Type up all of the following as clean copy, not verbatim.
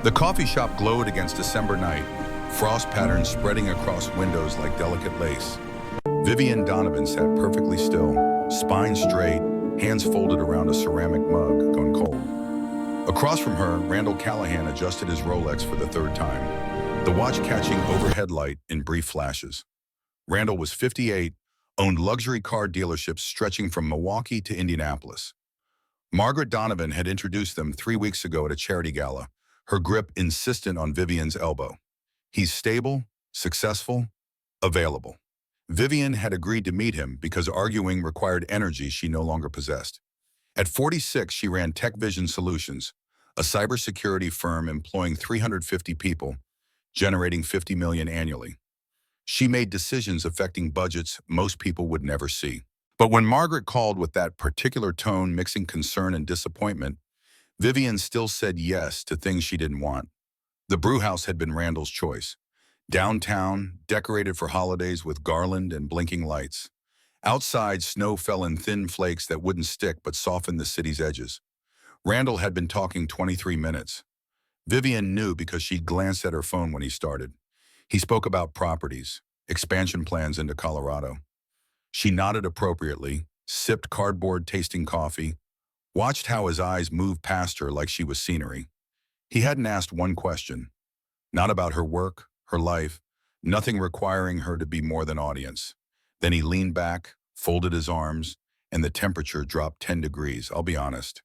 The coffee shop glowed against December night, frost patterns spreading across windows like delicate lace. Vivian Donovan sat perfectly still, spine straight, hands folded around a ceramic mug gone cold. Across from her, Randall Callahan adjusted his Rolex for the third time, the watch catching overhead light in brief flashes. Randall was 58, owned luxury car dealerships stretching from Milwaukee to Indianapolis. Margaret Donovan had introduced them 3 weeks ago at a charity gala, her grip insistent on Vivian's elbow. He's stable, successful, available. Vivian had agreed to meet him because arguing required energy she no longer possessed. At 46, she ran Tech Vision Solutions, a cybersecurity firm employing 350 people, generating $50 million annually. She made decisions affecting budgets most people would never see. But when Margaret called with that particular tone mixing concern and disappointment, Vivian still said yes to things she didn't want. The brewhouse had been Randall's choice. Downtown, decorated for holidays with garland and blinking lights. Outside, snow fell in thin flakes that wouldn't stick but softened the city's edges. Randall had been talking 23 minutes. Vivian knew because she glanced at her phone when he started. He spoke about properties, expansion plans into Colorado. She nodded appropriately, sipped cardboard-tasting coffee, watched how his eyes moved past her like she was scenery. He hadn't asked one question. Not about her work, her life, nothing requiring her to be more than audience. Then he leaned back, folded his arms, and the temperature dropped 10 degrees. I'll be honest.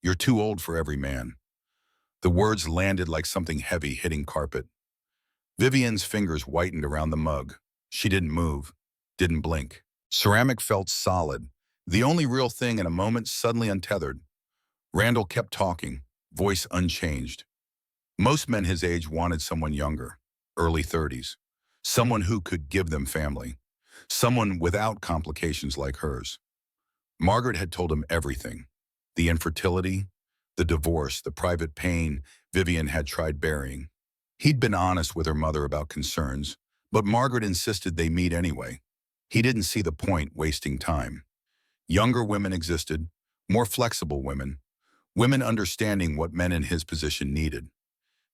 You're too old for every man. The words landed like something heavy hitting carpet. Vivian's fingers whitened around the mug. She didn't move, didn't blink. Ceramic felt solid, the only real thing in a moment suddenly untethered. Randall kept talking, voice unchanged. Most men his age wanted someone younger, early 30s, someone who could give them family, someone without complications like hers. Margaret had told him everything, the infertility, the divorce, the private pain Vivian had tried burying. He'd been honest with her mother about concerns, but Margaret insisted they meet anyway. He didn't see the point wasting time. Younger women existed, more flexible women, women understanding what men in his position needed.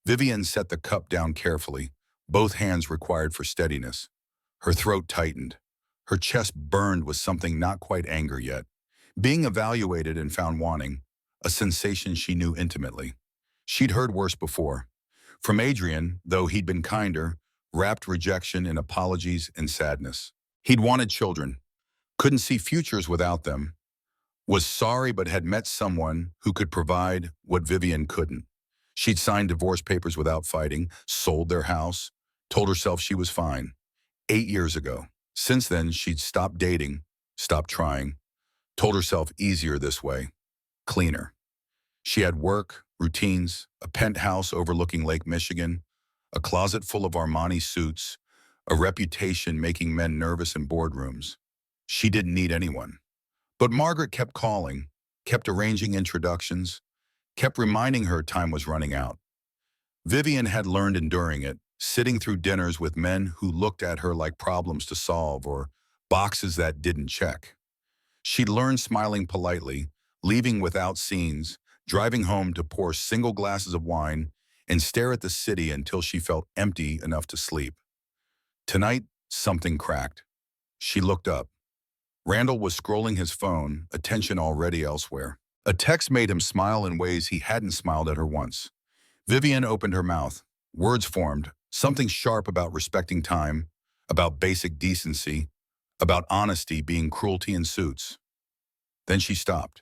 Vivian set the cup down carefully, both hands required for steadiness. Her throat tightened. Her chest burned with something not quite anger yet. Being evaluated and found wanting, a sensation she knew intimately. She'd heard worse before. From Adrian, though he'd been kinder, wrapped rejection in apologies and sadness. He'd wanted children, couldn't see futures without them, was sorry but had met someone who could provide what Vivian couldn't. She'd signed divorce papers without fighting, sold their house, told herself she was fine. 8 years ago. Since then, she'd stopped dating, stopped trying, told herself easier this way, cleaner. She had work, routines, a penthouse overlooking Lake Michigan, a closet full of Armani suits, a reputation making men nervous in boardrooms. She didn't need anyone. But Margaret kept calling, kept arranging introductions, kept reminding her time was running out. Vivian had learned enduring it, sitting through dinners with men who looked at her like problems to solve or boxes that didn't check. She'd learned smiling politely, leaving without scenes, driving home to pour single glasses of wine and stare at the city until she felt empty enough to sleep. Tonight, something cracked. She looked up. Randall was scrolling his phone, attention already elsewhere. A text made him smile in ways he hadn't smiled at her once. Vivian opened her mouth. Words formed, something sharp about respecting time, about basic decency, about honesty being cruelty in suits. Then she stopped.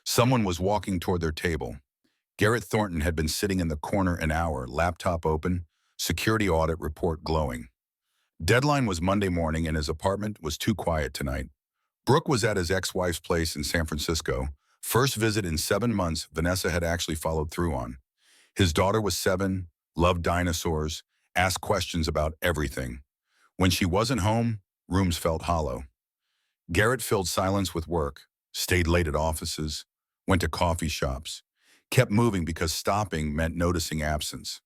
Someone was walking toward their table. Garrett Thornton had been sitting in the corner an hour, laptop open, security audit report glowing. Deadline was Monday morning and his apartment was too quiet tonight. Brooke was at his ex-wife's place in San Francisco. First visit in 7 months Vanessa had actually followed through on. His daughter was 7, loved dinosaurs, asked questions about everything. When she wasn't home, rooms felt hollow. Garrett filled silence with work, stayed late at offices, went to coffee shops, kept moving because stopping meant noticing absence.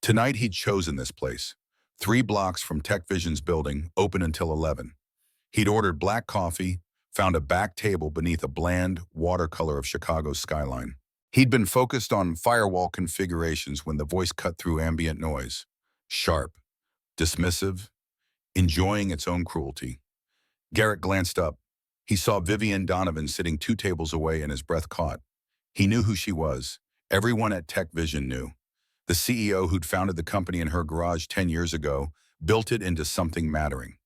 Tonight he'd chosen this place, 3 blocks from Tech Vision's building, open until 11. He'd ordered black coffee, found a back table beneath a bland watercolor of Chicago's skyline. He'd been focused on firewall configurations when the voice cut through ambient noise. Sharp, dismissive, enjoying its own cruelty. Garrett glanced up. He saw Vivian Donovan sitting 2 tables away and his breath caught. He knew who she was. Everyone at Tech Vision knew. The CEO who'd founded the company in her garage 10 years ago built it into something mattering.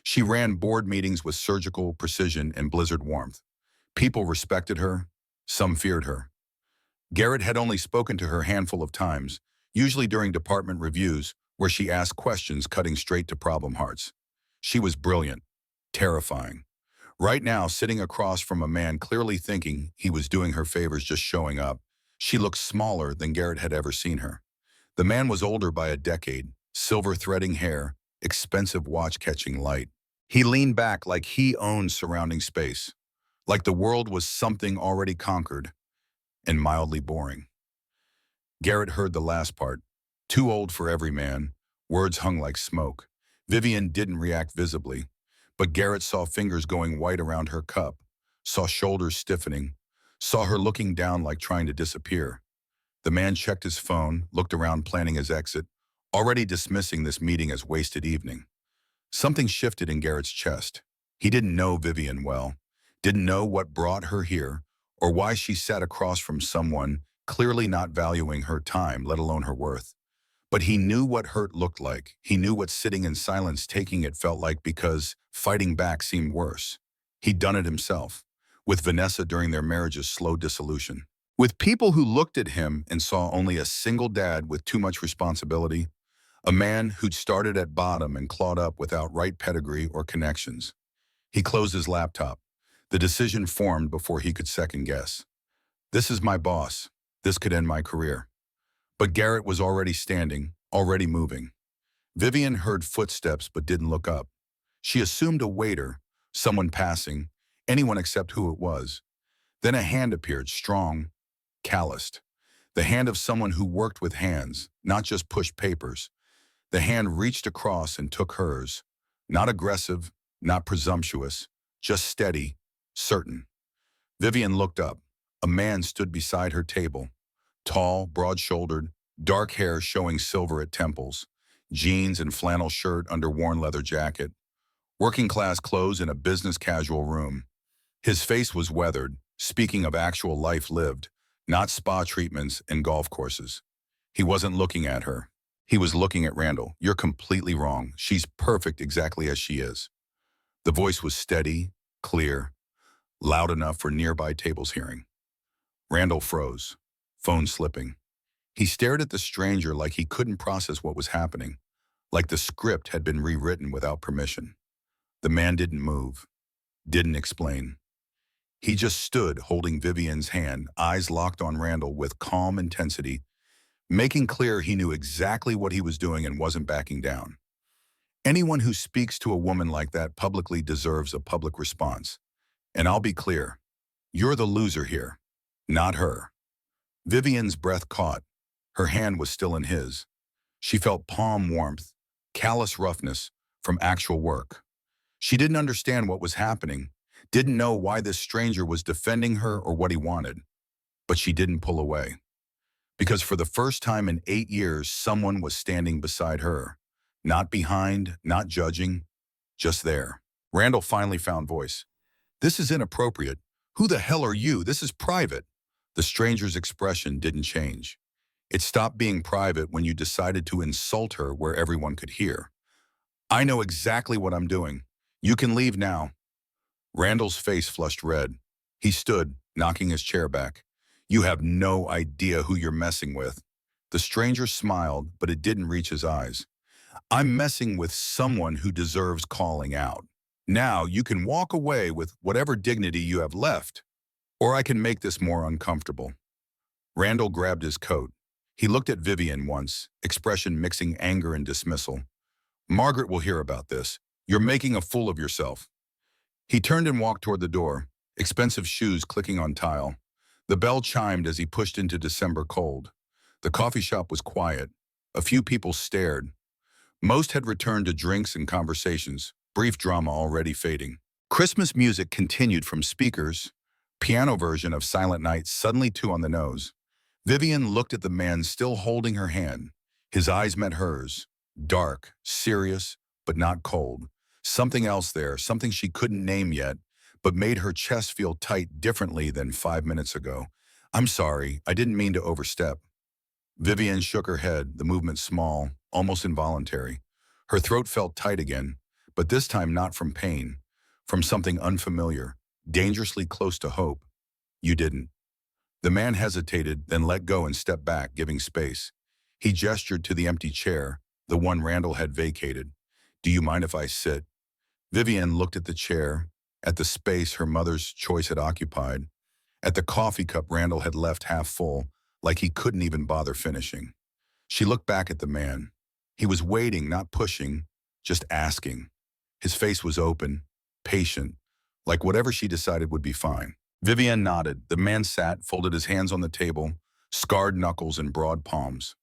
She ran board meetings with surgical precision and blizzard warmth. People respected her. Some feared her. Garrett had only spoken to her a handful of times, usually during department reviews, where she asked questions cutting straight to problem hearts. She was brilliant, terrifying. Right now, sitting across from a man clearly thinking he was doing her favors just showing up, she looked smaller than Garrett had ever seen her. The man was older by a decade, silver threading hair, expensive watch-catching light. He leaned back like he owned surrounding space, like the world was something already conquered and mildly boring. Garrett heard the last part. Too old for every man. Words hung like smoke. Vivian didn't react visibly, but Garrett saw fingers going white around her cup, saw shoulders stiffening, saw her looking down like trying to disappear. The man checked his phone, looked around planning his exit, already dismissing this meeting as wasted evening. Something shifted in Garrett's chest. He didn't know Vivian well, didn't know what brought her here, or why she sat across from someone clearly not valuing her time, let alone her worth. But he knew what hurt looked like. He knew what sitting in silence taking it felt like because fighting back seemed worse. He'd done it himself, with Vanessa during their marriage's slow dissolution. With people who looked at him and saw only a single dad with too much responsibility, a man who'd started at bottom and clawed up without right pedigree or connections. He closed his laptop. The decision formed before he could second guess. This is my boss. This could end my career. But Garrett was already standing, already moving. Vivian heard footsteps but didn't look up. She assumed a waiter, someone passing, anyone except who it was. Then a hand appeared, strong, calloused. The hand of someone who worked with hands, not just pushed papers. The hand reached across and took hers. Not aggressive, not presumptuous, just steady, certain. Vivian looked up. A man stood beside her table. Tall, broad-shouldered, dark hair showing silver at temples, jeans and flannel shirt under worn leather jacket, working-class clothes in a business-casual room. His face was weathered, speaking of actual life lived, not spa treatments and golf courses. He wasn't looking at her. He was looking at Randall. You're completely wrong. She's perfect exactly as she is. The voice was steady, clear, loud enough for nearby tables hearing. Randall froze, phone slipping. He stared at the stranger like he couldn't process what was happening, like the script had been rewritten without permission. The man didn't move, didn't explain. He just stood holding Vivian's hand, eyes locked on Randall with calm intensity, making clear he knew exactly what he was doing and wasn't backing down. Anyone who speaks to a woman like that publicly deserves a public response. And I'll be clear, you're the loser here, not her. Vivian's breath caught. Her hand was still in his. She felt palm warmth, callous roughness from actual work. She didn't understand what was happening, didn't know why this stranger was defending her or what he wanted. But she didn't pull away. Because for the first time in 8 years, someone was standing beside her. Not behind, not judging, just there. Randall finally found voice. This is inappropriate. Who the hell are you? This is private. The stranger's expression didn't change. It stopped being private when you decided to insult her where everyone could hear. I know exactly what I'm doing. You can leave now. Randall's face flushed red. He stood, knocking his chair back. You have no idea who you're messing with. The stranger smiled, but it didn't reach his eyes. I'm messing with someone who deserves calling out. Now you can walk away with whatever dignity you have left, or I can make this more uncomfortable. Randall grabbed his coat. He looked at Vivian once, expression mixing anger and dismissal. Margaret will hear about this. You're making a fool of yourself. He turned and walked toward the door, expensive shoes clicking on tile. The bell chimed as he pushed into December cold. The coffee shop was quiet. A few people stared. Most had returned to drinks and conversations, brief drama already fading. Christmas music continued from speakers, Piano version of Silent Night, suddenly two on the nose. Vivian looked at the man still holding her hand. His eyes met hers, dark, serious, but not cold. Something else there, something she couldn't name yet, but made her chest feel tight differently than 5 minutes ago. I'm sorry, I didn't mean to overstep. Vivian shook her head, the movement small, almost involuntary. Her throat felt tight again, but this time not from pain, from something unfamiliar, dangerously close to hope. You didn't. The man hesitated, then let go and stepped back, giving space. He gestured to the empty chair, the one Randall had vacated. Do you mind if I sit? Vivian looked at the chair, at the space her mother's choice had occupied, at the coffee cup Randall had left half full, like he couldn't even bother finishing. She looked back at the man. He was waiting, not pushing, just asking. His face was open, patient, like whatever she decided would be fine. Vivian nodded. The man sat, folded his hands on the table, scarred knuckles and broad palms.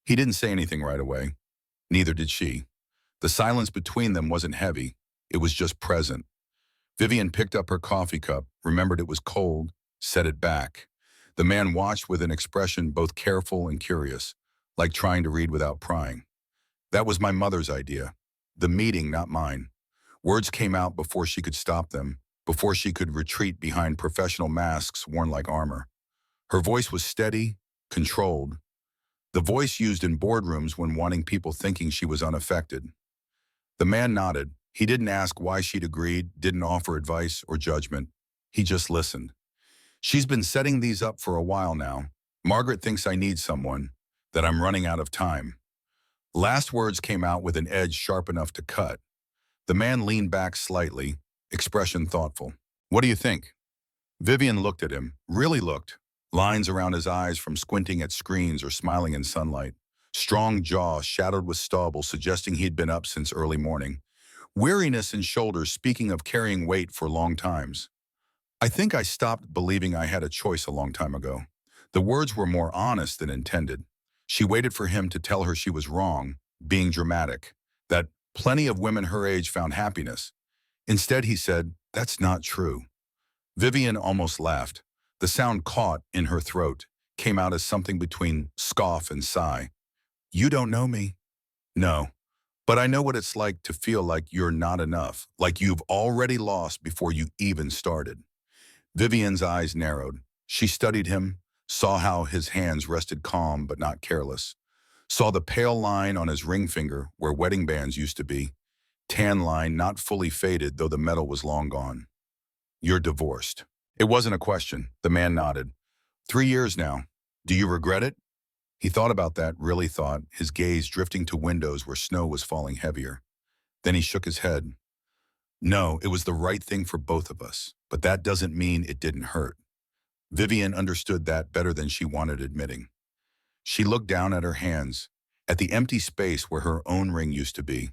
He didn't say anything right away. Neither did she. The silence between them wasn't heavy. It was just present. Vivian picked up her coffee cup, remembered it was cold, set it back. The man watched with an expression both careful and curious, like trying to read without prying. That was my mother's idea. The meeting, not mine. Words came out before she could stop them, before she could retreat behind professional masks worn like armor. Her voice was steady, controlled. The voice used in boardrooms when wanting people thinking she was unaffected. The man nodded. He didn't ask why she'd agreed, didn't offer advice or judgment. He just listened. She's been setting these up for a while now. Margaret thinks I need someone, that I'm running out of time. Last words came out with an edge sharp enough to cut. The man leaned back slightly, expression thoughtful. What do you think? Vivian looked at him, really looked. Lines around his eyes from squinting at screens or smiling in sunlight. Strong jaw shadowed with stubble suggesting he'd been up since early morning. Weariness in shoulders speaking of carrying weight for long times. I think I stopped believing I had a choice a long time ago. The words were more honest than intended. She waited for him to tell her she was wrong, being dramatic, that plenty of women her age found happiness. Instead, he said, that's not true. Vivian almost laughed. The sound caught in her throat, came out as something between scoff and sigh. You don't know me? No. But I know what it's like to feel like you're not enough, like you've already lost before you even started. Vivian's eyes narrowed. She studied him, saw how his hands rested calm but not careless, saw the pale line on his ring finger where wedding bands used to be, tan line not fully faded though the metal was long gone. You're divorced. It wasn't a question. The man nodded. 3 years now. Do you regret it? He thought about that, really thought, his gaze drifting to windows where snow was falling heavier. Then he shook his head. No, it was the right thing for both of us, but that doesn't mean it didn't hurt. Vivian understood that better than she wanted admitting. She looked down at her hands, at the empty space where her own ring used to be.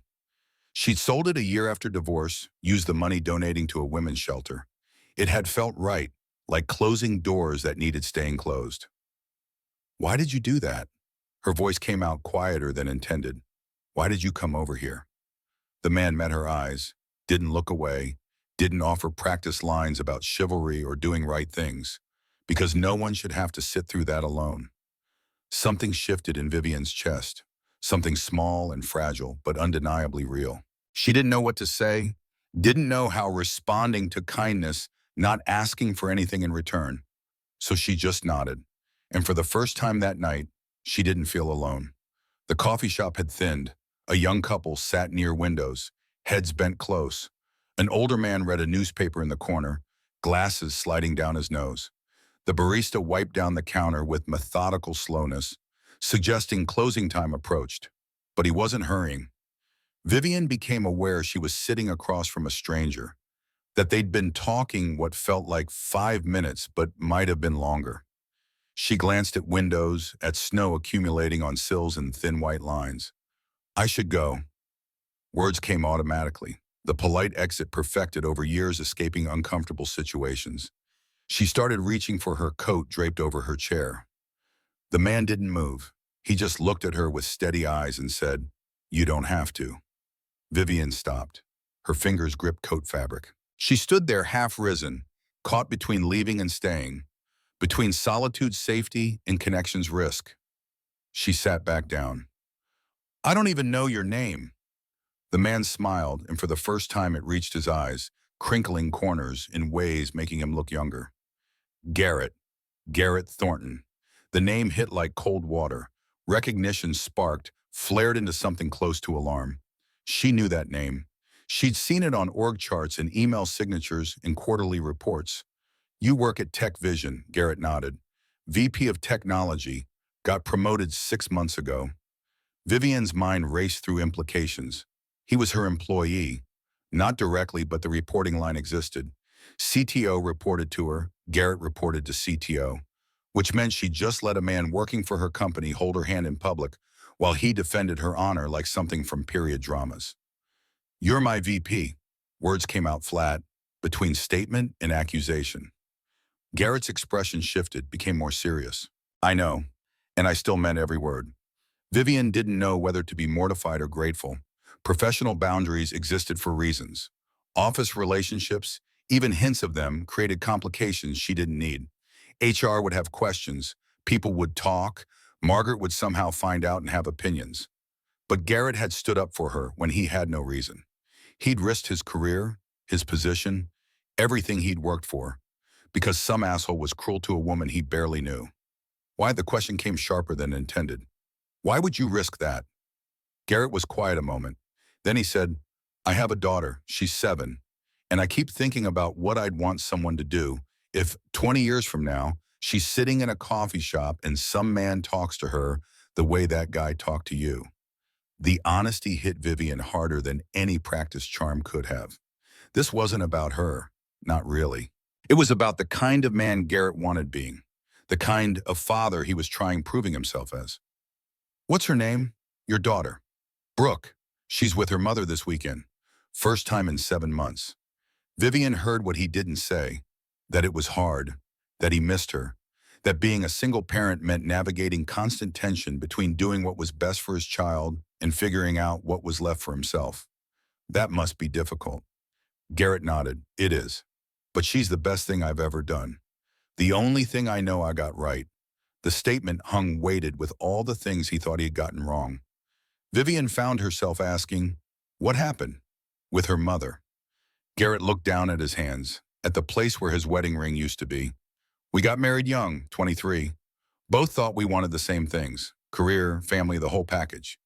She'd sold it a year after divorce, used the money donating to a women's shelter. It had felt right, like closing doors that needed staying closed. Why did you do that? Her voice came out quieter than intended. Why did you come over here? The man met her eyes, didn't look away, didn't offer practice lines about chivalry or doing right things, because no one should have to sit through that alone. Something shifted in Vivian's chest, something small and fragile, but undeniably real. She didn't know what to say, didn't know how responding to kindness, not asking for anything in return. So she just nodded. And for the first time that night, she didn't feel alone. The coffee shop had thinned. A young couple sat near windows, heads bent close. An older man read a newspaper in the corner, glasses sliding down his nose. The barista wiped down the counter with methodical slowness, suggesting closing time approached. But he wasn't hurrying. Vivian became aware she was sitting across from a stranger, that they'd been talking what felt like 5 minutes but might have been longer. She glanced at windows, at snow accumulating on sills and thin white lines. I should go. Words came automatically, the polite exit perfected over years escaping uncomfortable situations. She started reaching for her coat draped over her chair. The man didn't move. He just looked at her with steady eyes and said, You don't have to. Vivian stopped. Her fingers gripped coat fabric. She stood there half risen, caught between leaving and staying, between solitude's safety and connection's risk. She sat back down. I don't even know your name. The man smiled, and for the first time it reached his eyes, crinkling corners in ways making him look younger. Garrett. Garrett Thornton. The name hit like cold water. Recognition sparked, flared into something close to alarm. She knew that name. She'd seen it on org charts and email signatures and quarterly reports. You work at Tech Vision, Garrett nodded. VP of Technology. Got promoted 6 months ago. Vivian's mind raced through implications. He was her employee. Not directly, but the reporting line existed. CTO reported to her, Garrett reported to CTO, which meant she just let a man working for her company hold her hand in public while he defended her honor like something from period dramas. You're my VP. Words came out flat, between statement and accusation. Garrett's expression shifted, became more serious. I know, and I still meant every word. Vivian didn't know whether to be mortified or grateful. Professional boundaries existed for reasons. Office relationships, even hints of them, created complications she didn't need. HR would have questions, people would talk, Margaret would somehow find out and have opinions. But Garrett had stood up for her when he had no reason. He'd risked his career, his position, everything he'd worked for, because some asshole was cruel to a woman he barely knew. Why? The question came sharper than intended. Why would you risk that? Garrett was quiet a moment. Then he said, I have a daughter, she's 7, and I keep thinking about what I'd want someone to do if 20 years from now, she's sitting in a coffee shop and some man talks to her the way that guy talked to you. The honesty hit Vivian harder than any practice charm could have. This wasn't about her, not really. It was about the kind of man Garrett wanted being, the kind of father he was trying proving himself as. What's her name? Your daughter. Brooke. She's with her mother this weekend. First time in 7 months. Vivian heard what he didn't say, that it was hard, that he missed her, that being a single parent meant navigating constant tension between doing what was best for his child and figuring out what was left for himself. That must be difficult. Garrett nodded. It is. But she's the best thing I've ever done. The only thing I know I got right. The statement hung weighted with all the things he thought he had gotten wrong. Vivian found herself asking, what happened? With her mother. Garrett looked down at his hands, at the place where his wedding ring used to be. We got married young, 23. Both thought we wanted the same things, career, family, the whole package.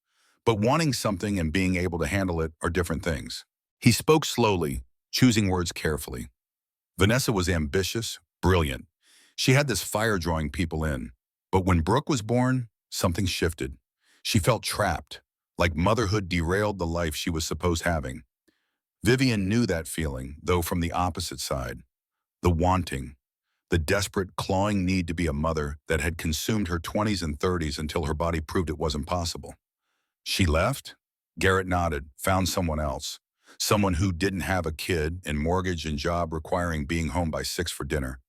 But wanting something and being able to handle it are different things. He spoke slowly, choosing words carefully. Vanessa was ambitious, brilliant. She had this fire drawing people in. But when Brooke was born, something shifted. She felt trapped, like motherhood derailed the life she was supposed having. Vivian knew that feeling, though from the opposite side. The wanting, the desperate, clawing need to be a mother that had consumed her 20s and 30s until her body proved it wasn't possible. She left? Garrett nodded, found someone else. Someone who didn't have a kid and mortgage and job requiring being home by 6 for dinner.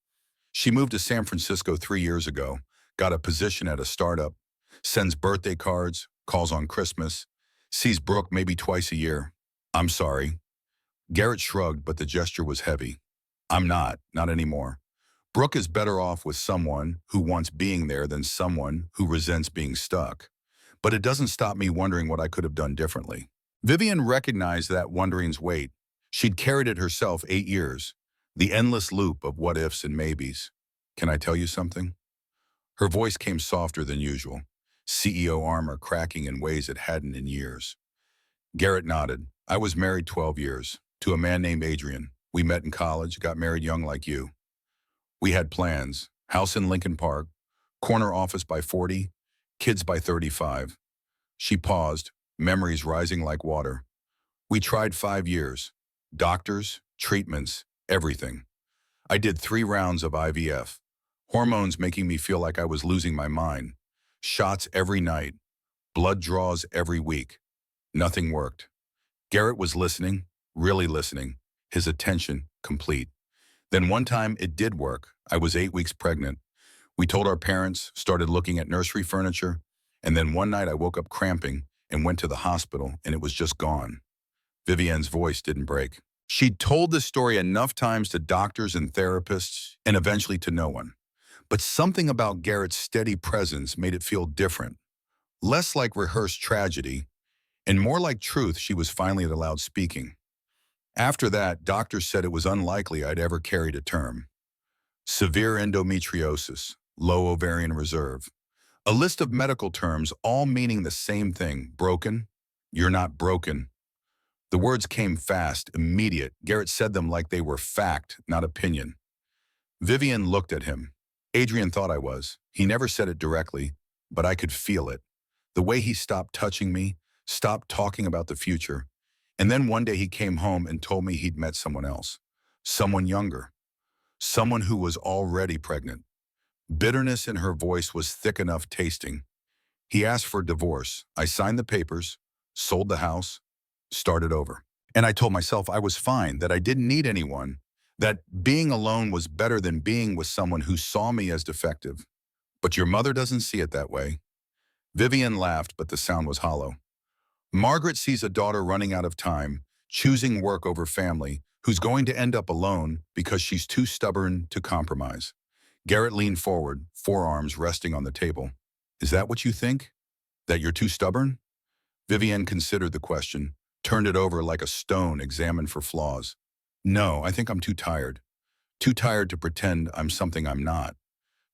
She moved to San Francisco 3 years ago, got a position at a startup, sends birthday cards, calls on Christmas, sees Brooke maybe twice a year. I'm sorry. Garrett shrugged, but the gesture was heavy. I'm not anymore. Brooke is better off with someone who wants being there than someone who resents being stuck. But it doesn't stop me wondering what I could have done differently. Vivian recognized that wondering's weight. She'd carried it herself 8 years, the endless loop of what ifs and maybes. Can I tell you something? Her voice came softer than usual, CEO armor cracking in ways it hadn't in years. Garrett nodded. I was married 12 years, to a man named Adrian. We met in college, got married young like you. We had plans, house in Lincoln Park, corner office by 40, kids by 35. She paused, memories rising like water. We tried 5 years, doctors, treatments, everything. I did 3 rounds of IVF, hormones making me feel like I was losing my mind, shots every night, blood draws every week. Nothing worked. Garrett was listening, really listening, his attention complete. Then one time it did work. I was 8 weeks pregnant. We told our parents, started looking at nursery furniture, and then one night I woke up cramping and went to the hospital and it was just gone. Vivian's voice didn't break. She'd told this story enough times to doctors and therapists, and eventually to no one. But something about Garrett's steady presence made it feel different, less like rehearsed tragedy, and more like truth she was finally allowed speaking. After that, doctors said it was unlikely I'd ever carry to term. Severe endometriosis, low ovarian reserve. A list of medical terms all meaning the same thing: broken. You're not broken. The words came fast, immediate. Garrett said them like they were fact, not opinion. Vivian looked at him. Adrian thought I was. He never said it directly, but I could feel it. The way he stopped touching me, stopped talking about the future. And then one day he came home and told me he'd met someone else. Someone younger. Someone who was already pregnant. Bitterness in her voice was thick enough tasting. He asked for divorce. I signed the papers, sold the house, started over. And I told myself I was fine, that I didn't need anyone, that being alone was better than being with someone who saw me as defective. But your mother doesn't see it that way. Vivian laughed, but the sound was hollow. Margaret sees a daughter running out of time, choosing work over family, who's going to end up alone because she's too stubborn to compromise. Garrett leaned forward, forearms resting on the table. Is that what you think? That you're too stubborn? Vivian considered the question, turned it over like a stone examined for flaws. No, I think I'm too tired. Too tired to pretend I'm something I'm not.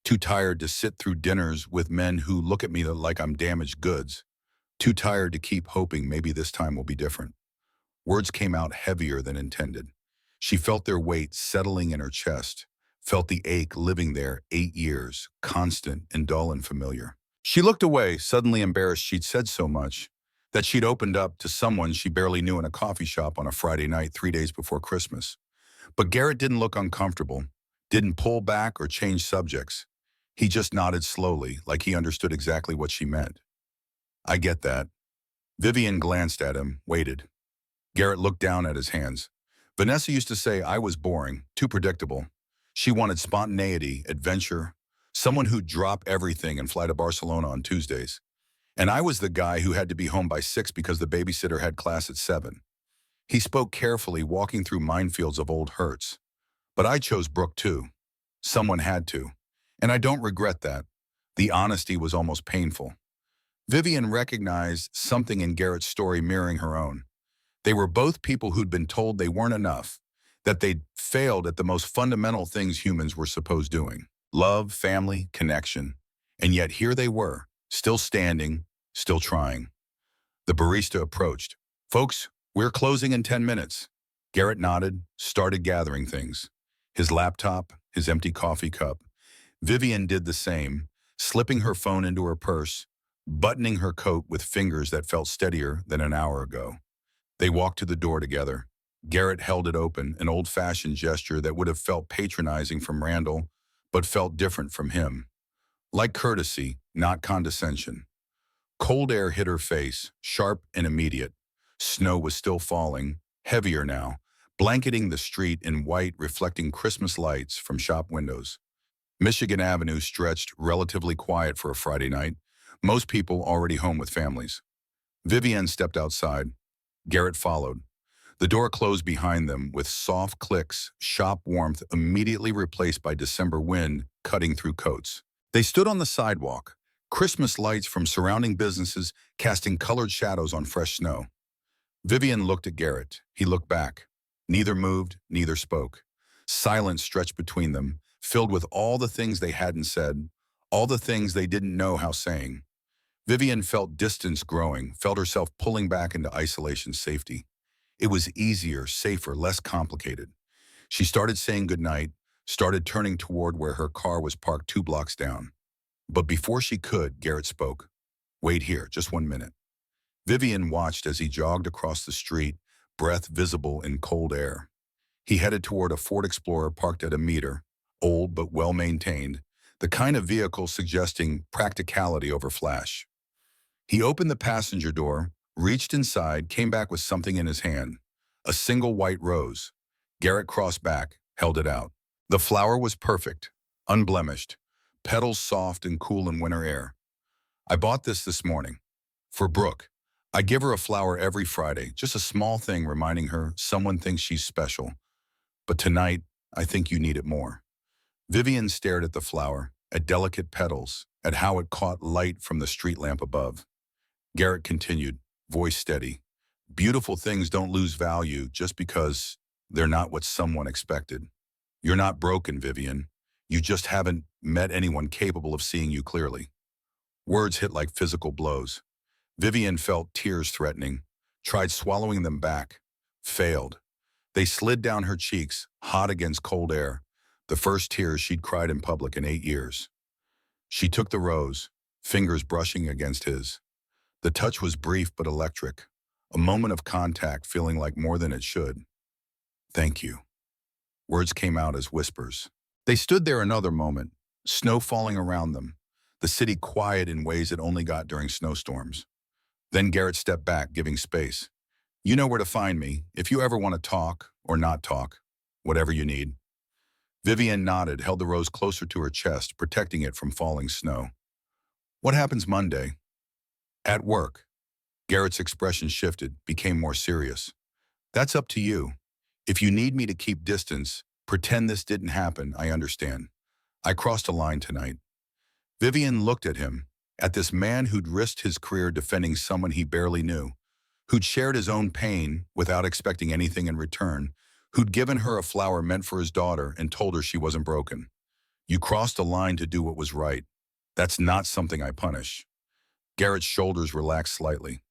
Too tired to sit through dinners with men who look at me like I'm damaged goods. Too tired to keep hoping maybe this time will be different. Words came out heavier than intended. She felt their weight settling in her chest, felt the ache living there 8 years, constant and dull and familiar. She looked away, suddenly embarrassed she'd said so much, that she'd opened up to someone she barely knew in a coffee shop on a Friday night 3 days before Christmas. But Garrett didn't look uncomfortable, didn't pull back or change subjects. He just nodded slowly, like he understood exactly what she meant. I get that. Vivian glanced at him, waited. Garrett looked down at his hands. Vanessa used to say I was boring, too predictable. She wanted spontaneity, adventure, someone who'd drop everything and fly to Barcelona on Tuesdays. And I was the guy who had to be home by 6 because the babysitter had class at 7. He spoke carefully, walking through minefields of old hurts. But I chose Brooke too. Someone had to. And I don't regret that. The honesty was almost painful. Vivian recognized something in Garrett's story mirroring her own. They were both people who'd been told they weren't enough, that they'd failed at the most fundamental things humans were supposed doing: love, family, connection. And yet here they were, still standing, still trying. The barista approached. Folks, we're closing in 10 minutes. Garrett nodded, started gathering things. His laptop, his empty coffee cup. Vivian did the same, slipping her phone into her purse, buttoning her coat with fingers that felt steadier than an hour ago. They walked to the door together. Garrett held it open, an old-fashioned gesture that would have felt patronizing from Randall, but felt different from him. Like courtesy, not condescension. Cold air hit her face, sharp and immediate. Snow was still falling, heavier now, blanketing the street in white, reflecting Christmas lights from shop windows. Michigan Avenue stretched relatively quiet for a Friday night, most people already home with families. Vivian stepped outside. Garrett followed. The door closed behind them with soft clicks, shop warmth immediately replaced by December wind cutting through coats. They stood on the sidewalk, Christmas lights from surrounding businesses casting colored shadows on fresh snow. Vivian looked at Garrett. He looked back. Neither moved, neither spoke. Silence stretched between them, filled with all the things they hadn't said, all the things they didn't know how saying. Vivian felt distance growing, felt herself pulling back into isolation safety. It was easier, safer, less complicated. She started saying goodnight, started turning toward where her car was parked 2 blocks down. But before she could, Garrett spoke. Wait here, just 1 minute. Vivian watched as he jogged across the street, breath visible in cold air. He headed toward a Ford Explorer parked at a meter, old but well-maintained, the kind of vehicle suggesting practicality over flash. He opened the passenger door, reached inside, came back with something in his hand. A single white rose. Garrett crossed back, held it out. The flower was perfect, unblemished, petals soft and cool in winter air. I bought this morning. For Brooke. I give her a flower every Friday, just a small thing reminding her someone thinks she's special. But tonight, I think you need it more. Vivian stared at the flower, at delicate petals, at how it caught light from the street lamp above. Garrett continued, voice steady. Beautiful things don't lose value just because they're not what someone expected. You're not broken, Vivian. You just haven't met anyone capable of seeing you clearly. Words hit like physical blows. Vivian felt tears threatening, tried swallowing them back, failed. They slid down her cheeks, hot against cold air, the first tears she'd cried in public in 8 years. She took the rose, fingers brushing against his. The touch was brief but electric, a moment of contact feeling like more than it should. Thank you. Words came out as whispers. They stood there another moment, snow falling around them, the city quiet in ways it only got during snowstorms. Then Garrett stepped back, giving space. You know where to find me, if you ever want to talk or not talk, whatever you need. Vivian nodded, held the rose closer to her chest, protecting it from falling snow. What happens Monday? At work. Garrett's expression shifted, became more serious. That's up to you. If you need me to keep distance, pretend this didn't happen, I understand. I crossed a line tonight. Vivian looked at him, at this man who'd risked his career defending someone he barely knew, who'd shared his own pain without expecting anything in return, who'd given her a flower meant for his daughter and told her she wasn't broken. You crossed a line to do what was right. That's not something I punish. Garrett's shoulders relaxed slightly.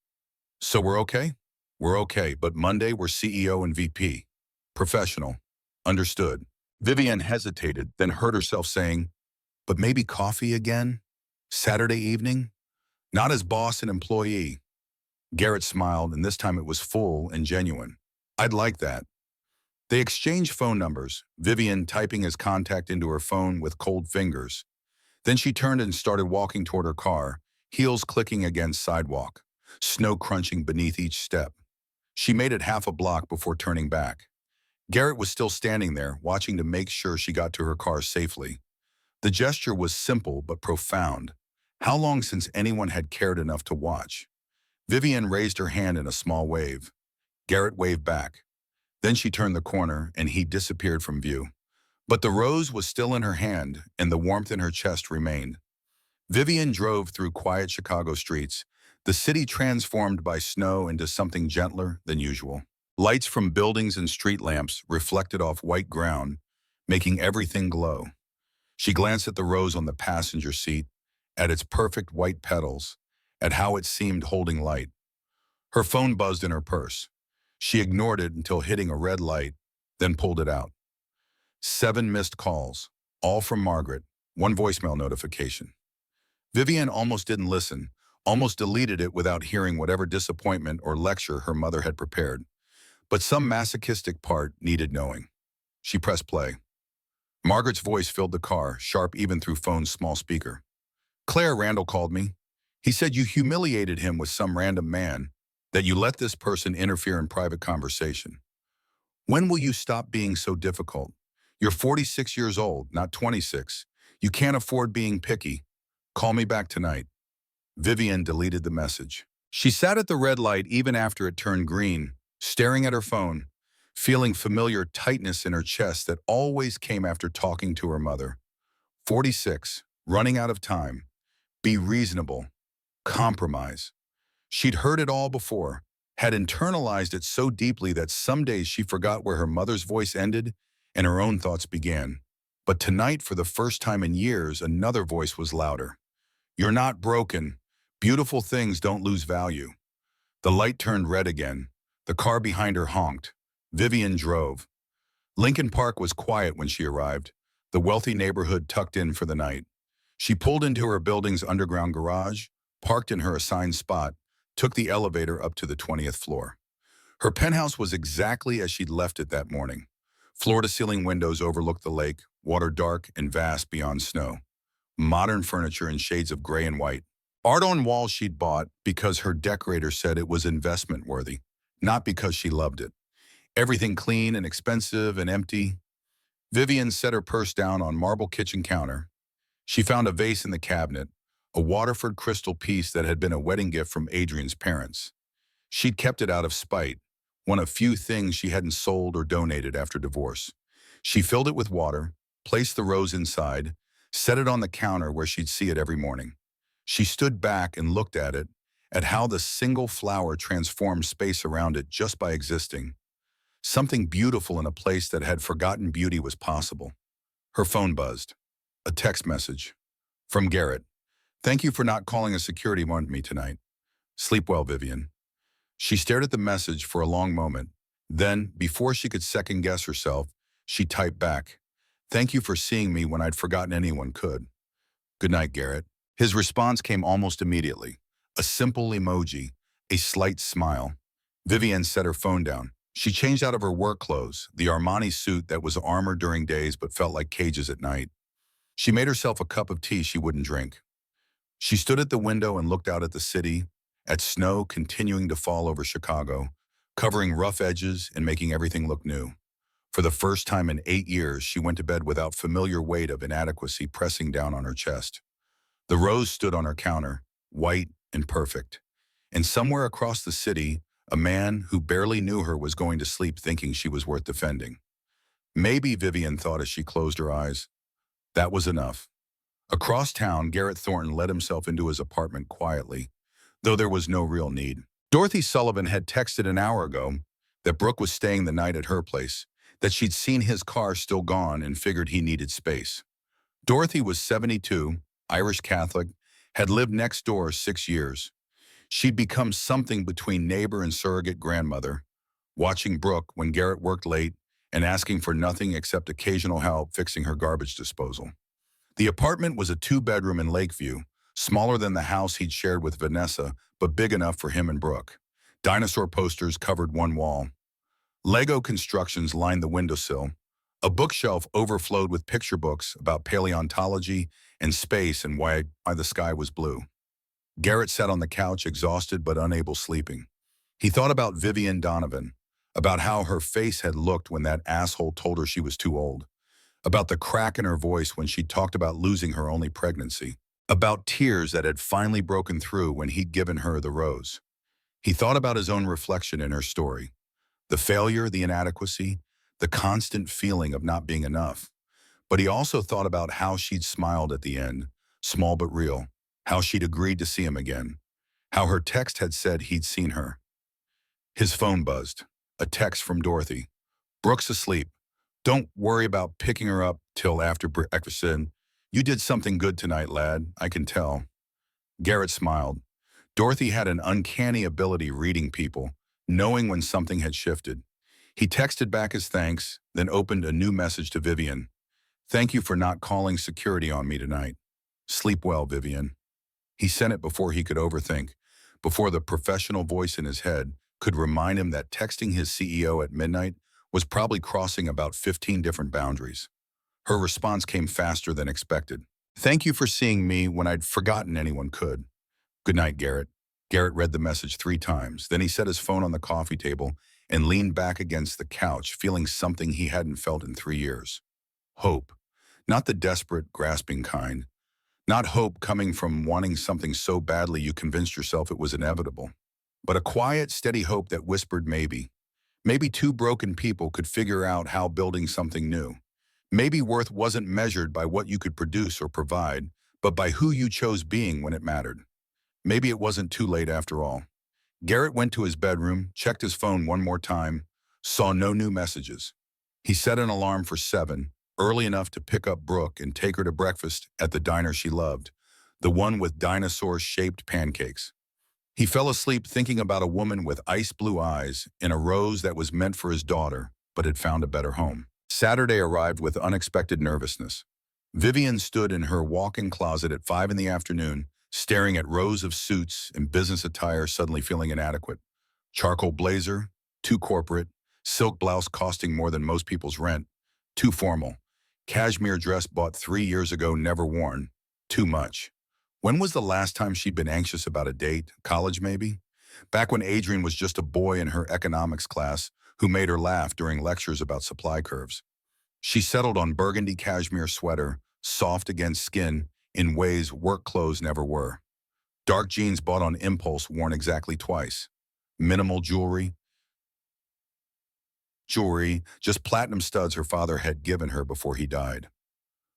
So we're okay? We're okay, but Monday we're CEO and VP. Professional. Understood. Vivian hesitated, then heard herself saying, but maybe coffee again? Saturday evening? Not as boss and employee. Garrett smiled, and this time it was full and genuine. I'd like that. They exchanged phone numbers, Vivian typing his contact into her phone with cold fingers. Then she turned and started walking toward her car, heels clicking against sidewalk, snow crunching beneath each step. She made it half a block before turning back. Garrett was still standing there, watching to make sure she got to her car safely. The gesture was simple but profound. How long since anyone had cared enough to watch? Vivian raised her hand in a small wave. Garrett waved back. Then she turned the corner and he disappeared from view. But the rose was still in her hand and the warmth in her chest remained. Vivian drove through quiet Chicago streets, the city transformed by snow into something gentler than usual. Lights from buildings and street lamps reflected off white ground, making everything glow. She glanced at the rose on the passenger seat, at its perfect white petals, at how it seemed holding light. Her phone buzzed in her purse. She ignored it until hitting a red light, then pulled it out. 7 missed calls, all from Margaret, 1 voicemail notification. Vivian almost didn't listen, almost deleted it without hearing whatever disappointment or lecture her mother had prepared. But some masochistic part needed knowing. She pressed play. Margaret's voice filled the car, sharp even through phone's small speaker. Claire, Randall called me. He said you humiliated him with some random man, that you let this person interfere in private conversation. When will you stop being so difficult? You're 46 years old, not 26. You can't afford being picky. Call me back tonight. Vivian deleted the message. She sat at the red light even after it turned green, staring at her phone, feeling familiar tightness in her chest that always came after talking to her mother. 46, running out of time. Be reasonable. Compromise. She'd heard it all before, had internalized it so deeply that some days she forgot where her mother's voice ended and her own thoughts began. But tonight, for the first time in years, another voice was louder. You're not broken. Beautiful things don't lose value. The light turned red again. The car behind her honked. Vivian drove. Lincoln Park was quiet when she arrived, the wealthy neighborhood tucked in for the night. She pulled into her building's underground garage, parked in her assigned spot, took the elevator up to the 20th floor. Her penthouse was exactly as she'd left it that morning. Floor-to-ceiling windows overlooked the lake, water dark and vast beyond snow. Modern furniture in shades of gray and white. Art on walls she'd bought because her decorator said it was investment-worthy, not because she loved it. Everything clean and expensive and empty. Vivian set her purse down on marble kitchen counter. She found a vase in the cabinet, a Waterford crystal piece that had been a wedding gift from Adrian's parents. She'd kept it out of spite, one of few things she hadn't sold or donated after divorce. She filled it with water, placed the rose inside, set it on the counter where she'd see it every morning. She stood back and looked at it, at how the single flower transformed space around it just by existing. Something beautiful in a place that had forgotten beauty was possible. Her phone buzzed. A text message. From Garrett. Thank you for not calling a security on me tonight. Sleep well, Vivian. She stared at the message for a long moment. Then, before she could second-guess herself, she typed back, thank you for seeing me when I'd forgotten anyone could. Good night, Garrett. His response came almost immediately. A simple emoji, a slight smile. Vivian set her phone down. She changed out of her work clothes, the Armani suit that was armor during days but felt like cages at night. She made herself a cup of tea she wouldn't drink. She stood at the window and looked out at the city, at snow continuing to fall over Chicago, covering rough edges and making everything look new. For the first time in 8 years, she went to bed without familiar weight of inadequacy pressing down on her chest. The rose stood on her counter, white and perfect. And somewhere across the city, a man who barely knew her was going to sleep thinking she was worth defending. Maybe, Vivian thought as she closed her eyes. That was enough. Across town, Garrett Thornton let himself into his apartment quietly, though there was no real need. Dorothy Sullivan had texted an hour ago that Brooke was staying the night at her place, that she'd seen his car still gone and figured he needed space. Dorothy was 72, Irish Catholic, had lived next door 6 years. She'd become something between neighbor and surrogate grandmother, watching Brooke when Garrett worked late and asking for nothing except occasional help fixing her garbage disposal. The apartment was a 2-bedroom in Lakeview, smaller than the house he'd shared with Vanessa, but big enough for him and Brooke. Dinosaur posters covered one wall. Lego constructions lined the windowsill. A bookshelf overflowed with picture books about paleontology and space and why the sky was blue. Garrett sat on the couch, exhausted but unable sleeping. He thought about Vivian Donovan, about how her face had looked when that asshole told her she was too old, about the crack in her voice when she talked about losing her only pregnancy, about tears that had finally broken through when he'd given her the rose. He thought about his own reflection in her story, the failure, the inadequacy, the constant feeling of not being enough. But he also thought about how she'd smiled at the end, small but real, how she'd agreed to see him again, how her text had said he'd seen her. His phone buzzed, a text from Dorothy. Brooke's asleep. Don't worry about picking her up till after breakfast. You did something good tonight, lad, I can tell. Garrett smiled. Dorothy had an uncanny ability reading people, knowing when something had shifted. He texted back his thanks, then opened a new message to Vivian. Thank you for not calling security on me tonight. Sleep well, Vivian. He sent it before he could overthink, before the professional voice in his head could remind him that texting his CEO at midnight was probably crossing about 15 different boundaries. Her response came faster than expected. Thank you for seeing me when I'd forgotten anyone could. Good night, Garrett. Garrett read the message 3 times. Then he set his phone on the coffee table and leaned back against the couch, feeling something he hadn't felt in 3 years. Hope. Not the desperate, grasping kind. Not hope coming from wanting something so badly you convinced yourself it was inevitable. But a quiet, steady hope that whispered maybe. Maybe 2 broken people could figure out how building something new. Maybe worth wasn't measured by what you could produce or provide, but by who you chose being when it mattered. Maybe it wasn't too late after all. Garrett went to his bedroom, checked his phone one more time, saw no new messages. He set an alarm for 7, early enough to pick up Brooke and take her to breakfast at the diner she loved, the one with dinosaur-shaped pancakes. He fell asleep thinking about a woman with ice blue eyes and a rose that was meant for his daughter, but had found a better home. Saturday arrived with unexpected nervousness. Vivian stood in her walk-in closet at 5 in the afternoon, staring at rows of suits and business attire, suddenly feeling inadequate. Charcoal blazer, too corporate, silk blouse costing more than most people's rent, too formal. Cashmere dress bought 3 years ago, never worn, too much. When was the last time she'd been anxious about a date? College, maybe? Back when Adrian was just a boy in her economics class who made her laugh during lectures about supply curves. She settled on burgundy cashmere sweater, soft against skin, in ways work clothes never were. Dark jeans bought on impulse, worn exactly twice. Minimal jewelry, just platinum studs her father had given her before he died.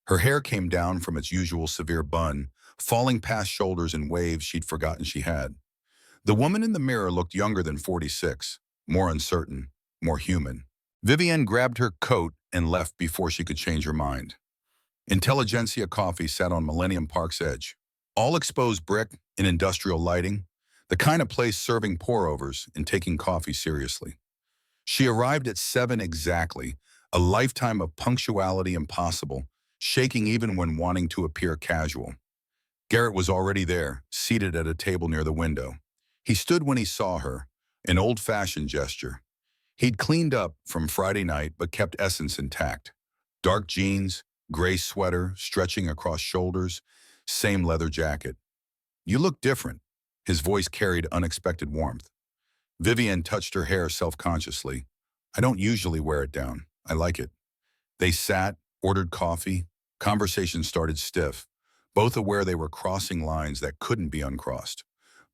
Her hair came down from its usual severe bun, falling past shoulders in waves she'd forgotten she had. The woman in the mirror looked younger than 46, more uncertain, more human. Vivienne grabbed her coat and left before she could change her mind. Intelligentsia Coffee sat on Millennium Park's edge. All exposed brick in industrial lighting, the kind of place serving pour-overs and taking coffee seriously. She arrived at 7 exactly, a lifetime of punctuality impossible, shaking even when wanting to appear casual. Garrett was already there, seated at a table near the window. He stood when he saw her, an old-fashioned gesture. He'd cleaned up from Friday night but kept essence intact. Dark jeans, gray sweater stretching across shoulders, same leather jacket. "You look different." His voice carried unexpected warmth. Vivienne touched her hair self-consciously. "I don't usually wear it down. I like it." They sat, ordered coffee. Conversation started stiff, both aware they were crossing lines that couldn't be uncrossed.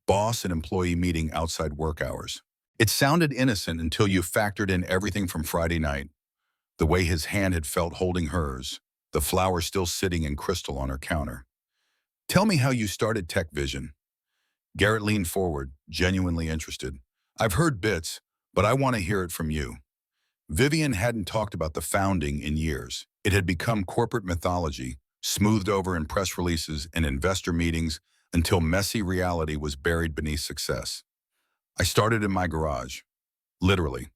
Boss and employee meeting outside work hours. It sounded innocent until you factored in everything from Friday night. The way his hand had felt holding hers, the flower still sitting in crystal on her counter. "Tell me how you started Tech Vision." Garrett leaned forward, genuinely interested. "I've heard bits, but I want to hear it from you." Vivian hadn't talked about the founding in years. It had become corporate mythology, smoothed over in press releases and investor meetings until messy reality was buried beneath success. "I started in my garage. Literally.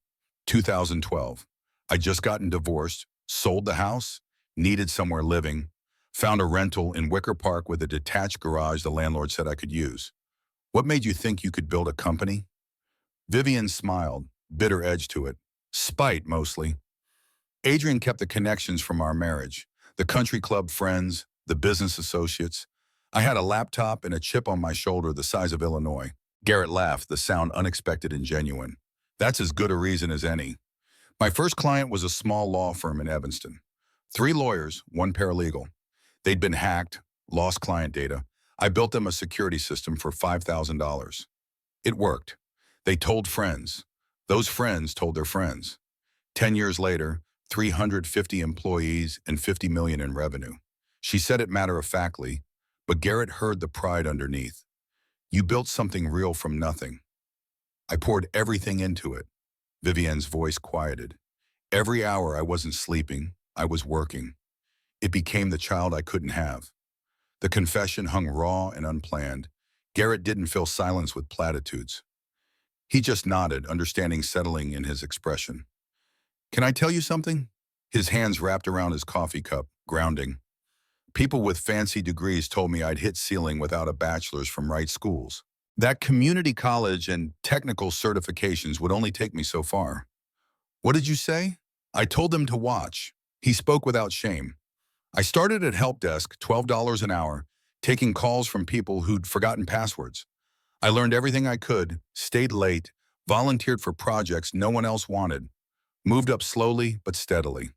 2012. I'd just gotten divorced, sold the house, needed somewhere living, found a rental in Wicker Park with a detached garage the landlord said I could use. What made you think you could build a company?" Vivian smiled, bitter edge to it. Spite, mostly. Adrian kept the connections from our marriage, the country club friends, the business associates. I had a laptop and a chip on my shoulder the size of Illinois. Garrett laughed, the sound unexpected and genuine. "That's as good a reason as any." My first client was a small law firm in Evanston. 3 lawyers, 1 paralegal. They'd been hacked, lost client data. I built them a security system for $5,000. It worked. They told friends. Those friends told their friends. 10 years later, 350 employees and $50 million in revenue. She said it matter-of-factly, but Garrett heard the pride underneath. "You built something real from nothing." "I poured everything into it." Vivienne's voice quieted. "Every hour I wasn't sleeping, I was working. It became the child I couldn't have." The confession hung raw and unplanned. Garrett didn't fill silence with platitudes. He just nodded, understanding settling in his expression. "Can I tell you something?" His hands wrapped around his coffee cup, grounding. "People with fancy degrees told me I'd hit ceiling without a bachelor's from right schools. That community college and technical certifications would only take me so far." "What did you say?" "I told them to watch." He spoke without shame. "I started at help desk, $12 an hour, taking calls from people who'd forgotten passwords. I learned everything I could, stayed late, volunteered for projects no one else wanted, moved up slowly but steadily.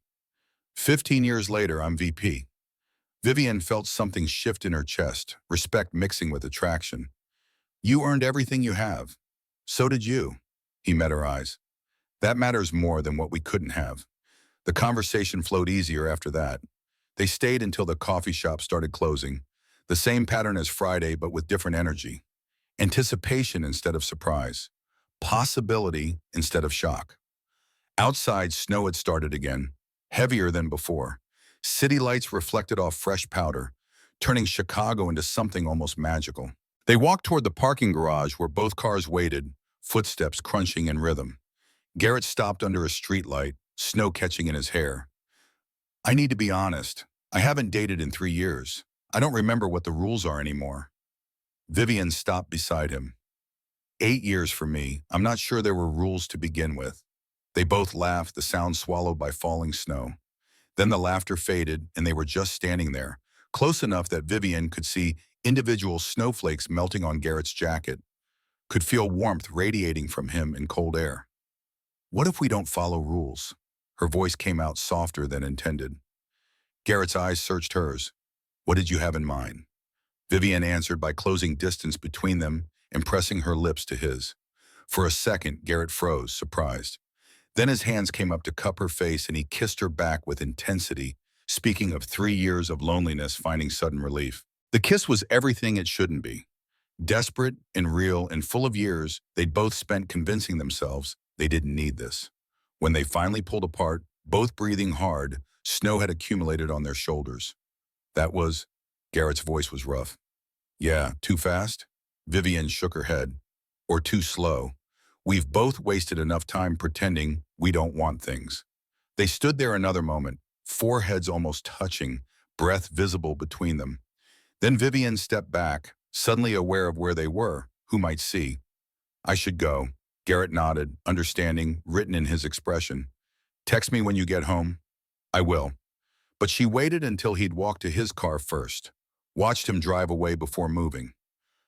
15 years later, I'm VP. Vivian felt something shift in her chest, respect mixing with attraction. "You earned everything you have. So did you." He met her eyes. "That matters more than what we couldn't have." The conversation flowed easier after that. They stayed until the coffee shop started closing. The same pattern as Friday, but with different energy. Anticipation instead of surprise. Possibility instead of shock. Outside, snow had started again, heavier than before. City lights reflected off fresh powder, turning Chicago into something almost magical. They walked toward the parking garage where both cars waited, footsteps crunching in rhythm. Garrett stopped under a streetlight, snow catching in his hair. "I need to be honest. I haven't dated in 3 years. I don't remember what the rules are anymore." Vivian stopped beside him. 8 years for me. I'm not sure there were rules to begin with." They both laughed, the sound swallowed by falling snow. Then the laughter faded, and they were just standing there, close enough that Vivian could see individual snowflakes melting on Garrett's jacket, could feel warmth radiating from him in cold air. "What if we don't follow rules?" Her voice came out softer than intended. Garrett's eyes searched hers. "What did you have in mind?" Vivian answered by closing distance between them and pressing her lips to his. For a second, Garrett froze, surprised. Then his hands came up to cup her face and he kissed her back with intensity, speaking of 3 years of loneliness finding sudden relief. The kiss was everything it shouldn't be. Desperate and real and full of years they'd both spent convincing themselves they didn't need this. When they finally pulled apart, both breathing hard, snow had accumulated on their shoulders. That was, Garrett's voice was rough. Yeah, too fast? Vivian shook her head. Or too slow. We've both wasted enough time pretending we don't want things. They stood there another moment, foreheads almost touching, breath visible between them. Then Vivian stepped back, suddenly aware of where they were, who might see. I should go. Garrett nodded, understanding, written in his expression. Text me when you get home. I will. But she waited until he'd walked to his car first, watched him drive away before moving.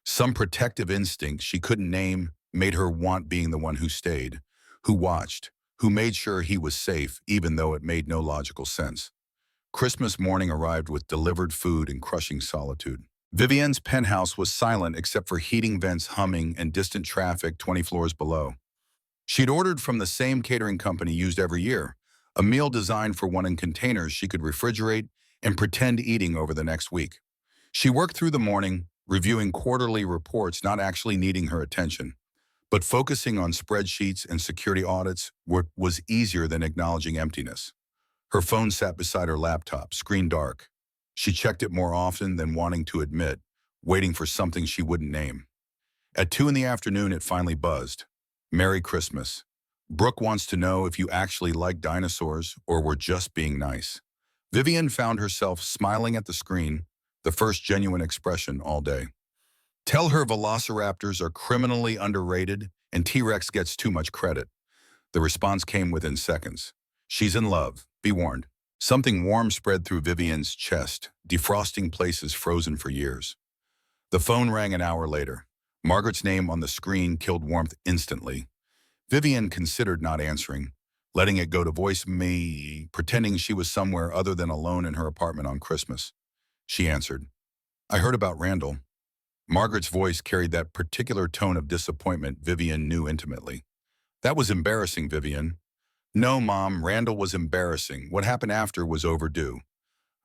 Some protective instinct she couldn't name made her want being the one who stayed, who watched, who made sure he was safe even though it made no logical sense. Christmas morning arrived with delivered food and crushing solitude. Vivian's penthouse was silent except for heating vents humming and distant traffic 20 floors below. She'd ordered from the same catering company used every year, a meal designed for one in containers she could refrigerate and pretend eating over the next week. She worked through the morning, reviewing quarterly reports not actually needing her attention, but focusing on spreadsheets and security audits was easier than acknowledging emptiness. Her phone sat beside her laptop, screen dark. She checked it more often than wanting to admit, waiting for something she wouldn't name. At 2 in the afternoon, it finally buzzed. Merry Christmas. Brooke wants to know if you actually like dinosaurs or were just being nice. Vivian found herself smiling at the screen, the first genuine expression all day. Tell her velociraptors are criminally underrated and T-Rex gets too much credit. The response came within seconds. She's in love, be warned. Something warm spread through Vivian's chest, defrosting places frozen for years. The phone rang an hour later. Margaret's name on the screen killed warmth instantly. Vivian considered not answering, letting it go to voicemail, pretending she was somewhere other than alone in her apartment on Christmas. She answered, I heard about Randall. Margaret's voice carried that particular tone of disappointment Vivian knew intimately. That was embarrassing, Vivian. No, Mom, Randall was embarrassing. What happened after was overdue.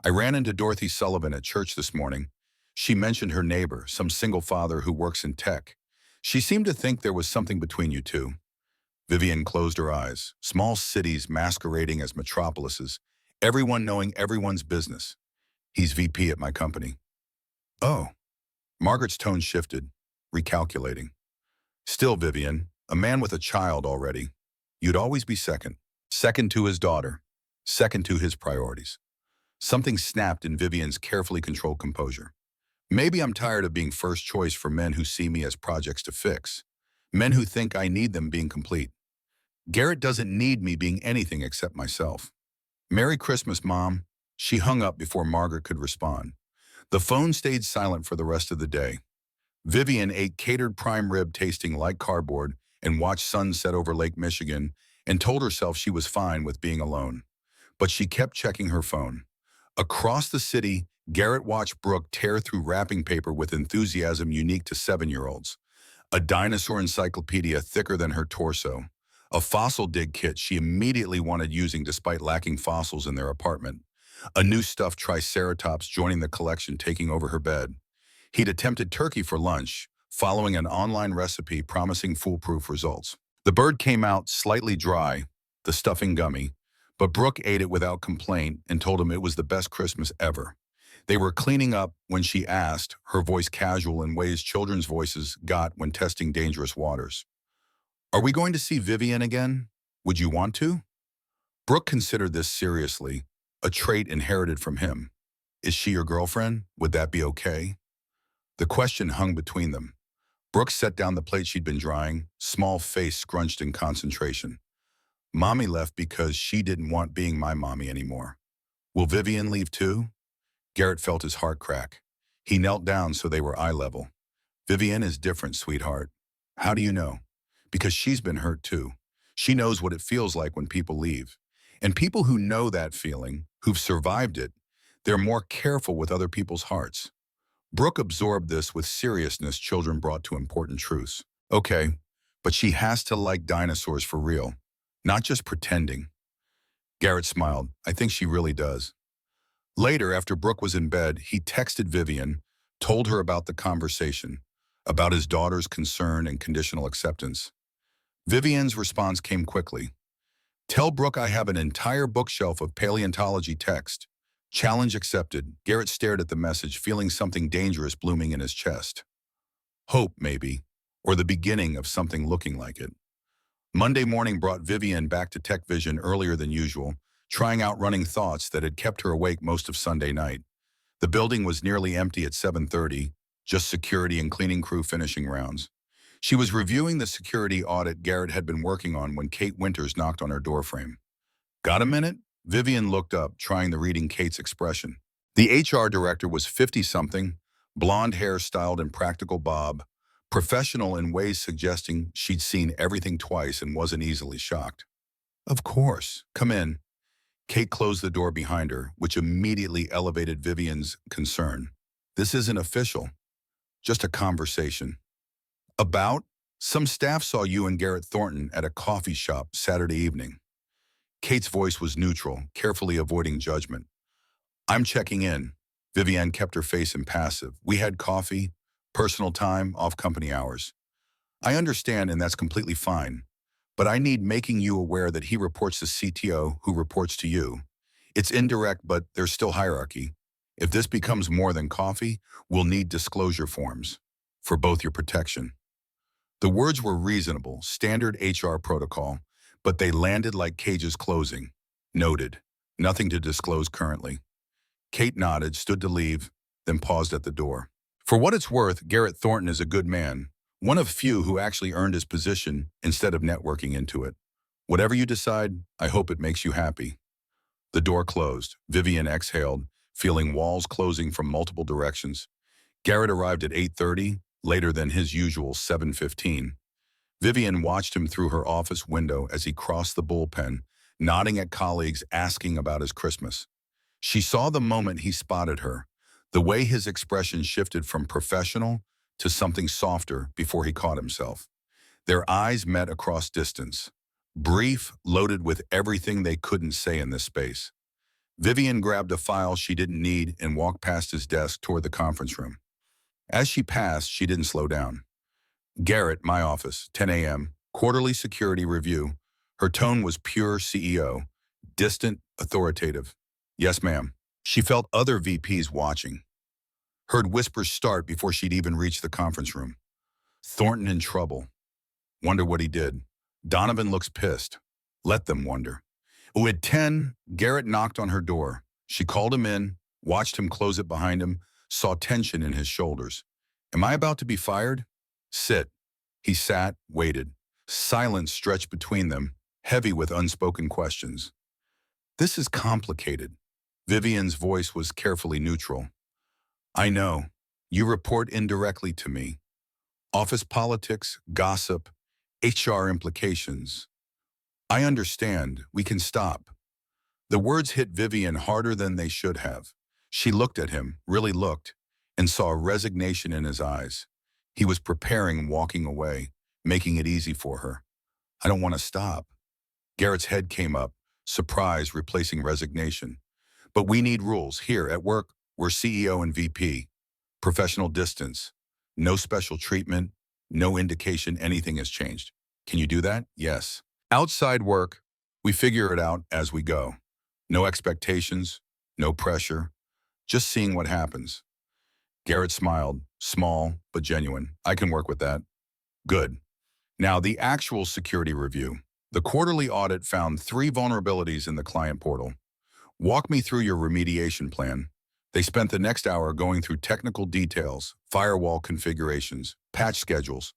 I ran into Dorothy Sullivan at church this morning. She mentioned her neighbor, some single father who works in tech. She seemed to think there was something between you two. Vivian closed her eyes. Small cities masquerading as metropolises, everyone knowing everyone's business. He's VP at my company. Oh. Margaret's tone shifted, recalculating. Still, Vivian, a man with a child already. You'd always be second. Second to his daughter. Second to his priorities. Something snapped in Vivian's carefully controlled composure. Maybe I'm tired of being first choice for men who see me as projects to fix. Men who think I need them being complete. Garrett doesn't need me being anything except myself. Merry Christmas, Mom. She hung up before Margaret could respond. The phone stayed silent for the rest of the day. Vivian ate catered prime rib tasting like cardboard and watched sunset over Lake Michigan and told herself she was fine with being alone. But she kept checking her phone. Across the city, Garrett watched Brooke tear through wrapping paper with enthusiasm unique to 7-year-olds. A dinosaur encyclopedia thicker than her torso. A fossil dig kit she immediately wanted using despite lacking fossils in their apartment. A new stuffed triceratops joining the collection taking over her bed. He'd attempted turkey for lunch, following an online recipe promising foolproof results. The bird came out slightly dry, the stuffing gummy, but Brooke ate it without complaint and told him it was the best Christmas ever. They were cleaning up when she asked, her voice casual in ways children's voices got when testing dangerous waters. Are we going to see Vivian again? Would you want to? Brooke considered this seriously, a trait inherited from him. Is she your girlfriend? Would that be okay? The question hung between them. Brooke set down the plate she'd been drying, small face scrunched in concentration. Mommy left because she didn't want being my mommy anymore. Will Vivian leave too? Garrett felt his heart crack. He knelt down so they were eye level. Vivian is different, sweetheart. How do you know? Because she's been hurt too. She knows what it feels like when people leave. And people who know that feeling, who've survived it, they're more careful with other people's hearts. Brooke absorbed this with seriousness children brought to important truths. Okay, but she has to like dinosaurs for real, not just pretending. Garrett smiled. I think she really does. Later, after Brooke was in bed, he texted Vivian, told her about the conversation, about his daughter's concern and conditional acceptance. Vivian's response came quickly. Tell Brooke I have an entire bookshelf of paleontology text. Challenge accepted. Garrett stared at the message, feeling something dangerous blooming in his chest. Hope, maybe, or the beginning of something looking like it. Monday morning brought Vivian back to Tech Vision earlier than usual, trying out running thoughts that had kept her awake most of Sunday night. The building was nearly empty at 7:30, just security and cleaning crew finishing rounds. She was reviewing the security audit Garrett had been working on when Kate Winters knocked on her doorframe. Got a minute? Vivian looked up, trying to read Kate's expression. The HR director was 50-something, blonde hair styled in practical bob, professional in ways suggesting she'd seen everything twice and wasn't easily shocked. Of course. Come in. Kate closed the door behind her, which immediately elevated Vivian's concern. This isn't official, just a conversation. About? Some staff saw you and Garrett Thornton at a coffee shop Saturday evening. Kate's voice was neutral, carefully avoiding judgment. I'm checking in. Vivian kept her face impassive. We had coffee, personal time, off company hours. I understand, and that's completely fine. But I need making you aware that he reports to CTO, who reports to you. It's indirect, but there's still hierarchy. If this becomes more than coffee, we'll need disclosure forms for both your protection. The words were reasonable, standard HR protocol, but they landed like cages closing. Noted. Nothing to disclose currently. Kate nodded, stood to leave, then paused at the door. For what it's worth, Garrett Thornton is a good man, one of few who actually earned his position instead of networking into it. Whatever you decide, I hope it makes you happy. The door closed. Vivian exhaled, feeling walls closing from multiple directions. Garrett arrived at 8:30, later than his usual 7:15. Vivian watched him through her office window as he crossed the bullpen, nodding at colleagues asking about his Christmas. She saw the moment he spotted her, the way his expression shifted from professional to something softer before he caught himself. Their eyes met across distance, brief, loaded with everything they couldn't say in this space. Vivian grabbed a file she didn't need and walked past his desk toward the conference room. As she passed, she didn't slow down. Garrett, my office, 10 a.m., quarterly security review. Her tone was pure CEO, distant, authoritative. Yes, ma'am. She felt other VPs watching. Heard whispers start before she'd even reached the conference room. Thornton in trouble. Wonder what he did. Donovan looks pissed. Let them wonder. At 10, Garrett knocked on her door. She called him in, watched him close it behind him, saw tension in his shoulders. Am I about to be fired? Sit. He sat, waited. Silence stretched between them, heavy with unspoken questions. This is complicated. Vivian's voice was carefully neutral. I know. You report indirectly to me. Office politics, gossip, HR implications. I understand. We can stop. The words hit Vivian harder than they should have. She looked at him, really looked, and saw resignation in his eyes. He was preparing, walking away, making it easy for her. I don't want to stop. Garrett's head came up, surprise replacing resignation. But we need rules. Here, at work, we're CEO and VP. Professional distance. No special treatment. No indication anything has changed. Can you do that? Yes. Outside work, we figure it out as we go. No expectations, no pressure, just seeing what happens. Garrett smiled, small but genuine. I can work with that. Good. Now, the actual security review. The quarterly audit found 3 vulnerabilities in the client portal. Walk me through your remediation plan. They spent the next hour going through technical details, firewall configurations, patch schedules.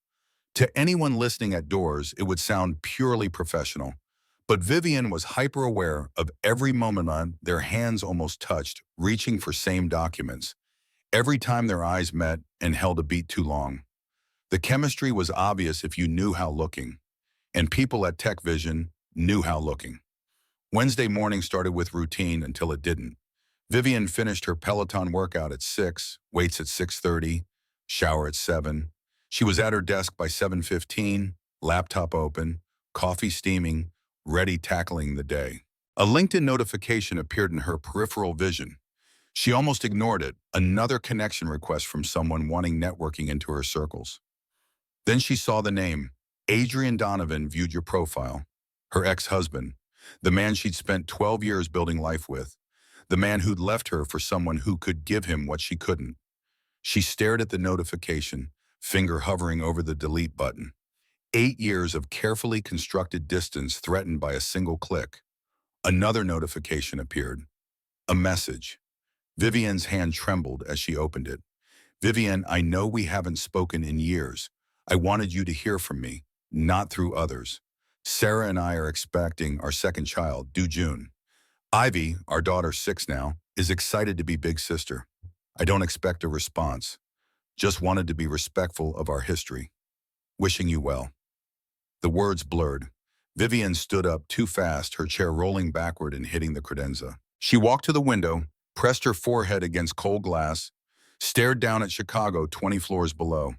To anyone listening at doors, it would sound purely professional. But Vivian was hyper-aware of every moment on their hands almost touched, reaching for same documents. Every time their eyes met and held a beat too long. The chemistry was obvious if you knew how looking. And people at Tech Vision knew how looking. Wednesday morning started with routine until it didn't. Vivian finished her Peloton workout at 6, weights at 6:30, shower at 7. She was at her desk by 7:15, laptop open, coffee steaming, ready tackling the day. A LinkedIn notification appeared in her peripheral vision. She almost ignored it, another connection request from someone wanting networking into her circles. Then she saw the name. Adrian Donovan viewed your profile. Her ex-husband, the man she'd spent 12 years building life with, the man who'd left her for someone who could give him what she couldn't. She stared at the notification, finger hovering over the delete button. 8 years of carefully constructed distance threatened by a single click. Another notification appeared. A message. Vivian's hand trembled as she opened it. Vivian, I know we haven't spoken in years. I wanted you to hear from me, not through others. Sarah and I are expecting our second child, due June. Ivy, our daughter 6 now, is excited to be big sister. I don't expect a response. Just wanted to be respectful of our history. Wishing you well. The words blurred. Vivian stood up too fast, her chair rolling backward and hitting the credenza. She walked to the window, pressed her forehead against cold glass, stared down at Chicago 20 floors below.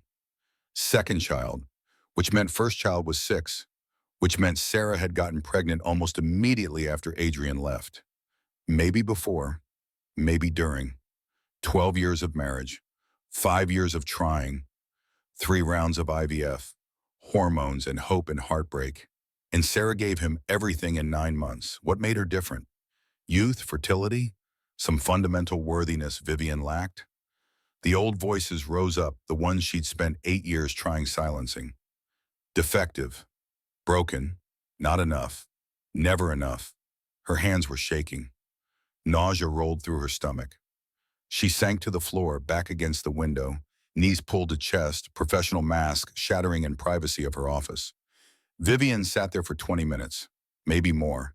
Second child, which meant first child was 6, which meant Sarah had gotten pregnant almost immediately after Adrian left. Maybe before, maybe during. 12 years of marriage, 5 years of trying, 3 rounds of IVF, hormones and hope and heartbreak. And Sarah gave him everything in 9 months. What made her different? Youth, fertility, some fundamental worthiness Vivian lacked? The old voices rose up, the ones she'd spent 8 years trying silencing. Defective, broken, not enough, never enough. Her hands were shaking. Nausea rolled through her stomach. She sank to the floor, back against the window, knees pulled to chest, professional mask shattering in privacy of her office. Vivian sat there for 20 minutes, maybe more,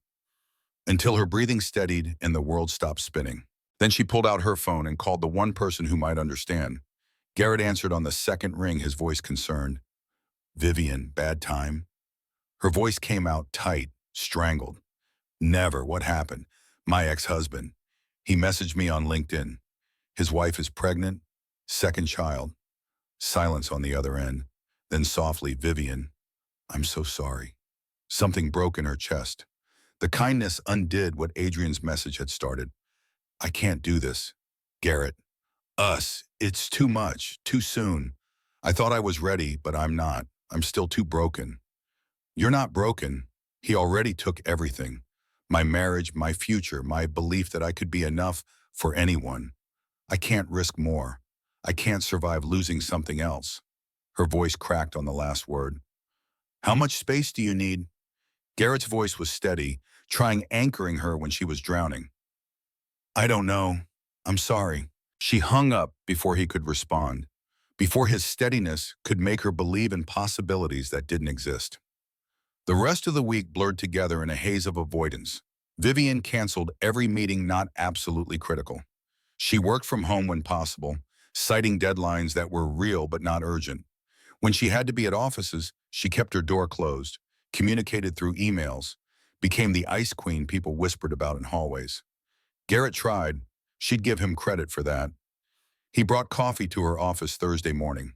until her breathing steadied and the world stopped spinning. Then she pulled out her phone and called the one person who might understand. Garrett answered on the second ring, his voice concerned. Vivian, bad time? Her voice came out tight, strangled. Never. What happened? My ex-husband. He messaged me on LinkedIn. His wife is pregnant. Second child. Silence on the other end. Then softly, Vivian, I'm so sorry. Something broke in her chest. The kindness undid what Adrian's message had started. I can't do this. Garrett. Us. It's too much. Too soon. I thought I was ready, but I'm not. I'm still too broken. You're not broken. He already took everything. My marriage, my future, my belief that I could be enough for anyone. I can't risk more. I can't survive losing something else. Her voice cracked on the last word. How much space do you need? Garrett's voice was steady, trying anchoring her when she was drowning. I don't know. I'm sorry. She hung up before he could respond, before his steadiness could make her believe in possibilities that didn't exist. The rest of the week blurred together in a haze of avoidance. Vivian canceled every meeting not absolutely critical. She worked from home when possible, citing deadlines that were real but not urgent. When she had to be at offices, she kept her door closed, communicated through emails, became the ice queen people whispered about in hallways. Garrett tried. She'd give him credit for that. He brought coffee to her office Thursday morning.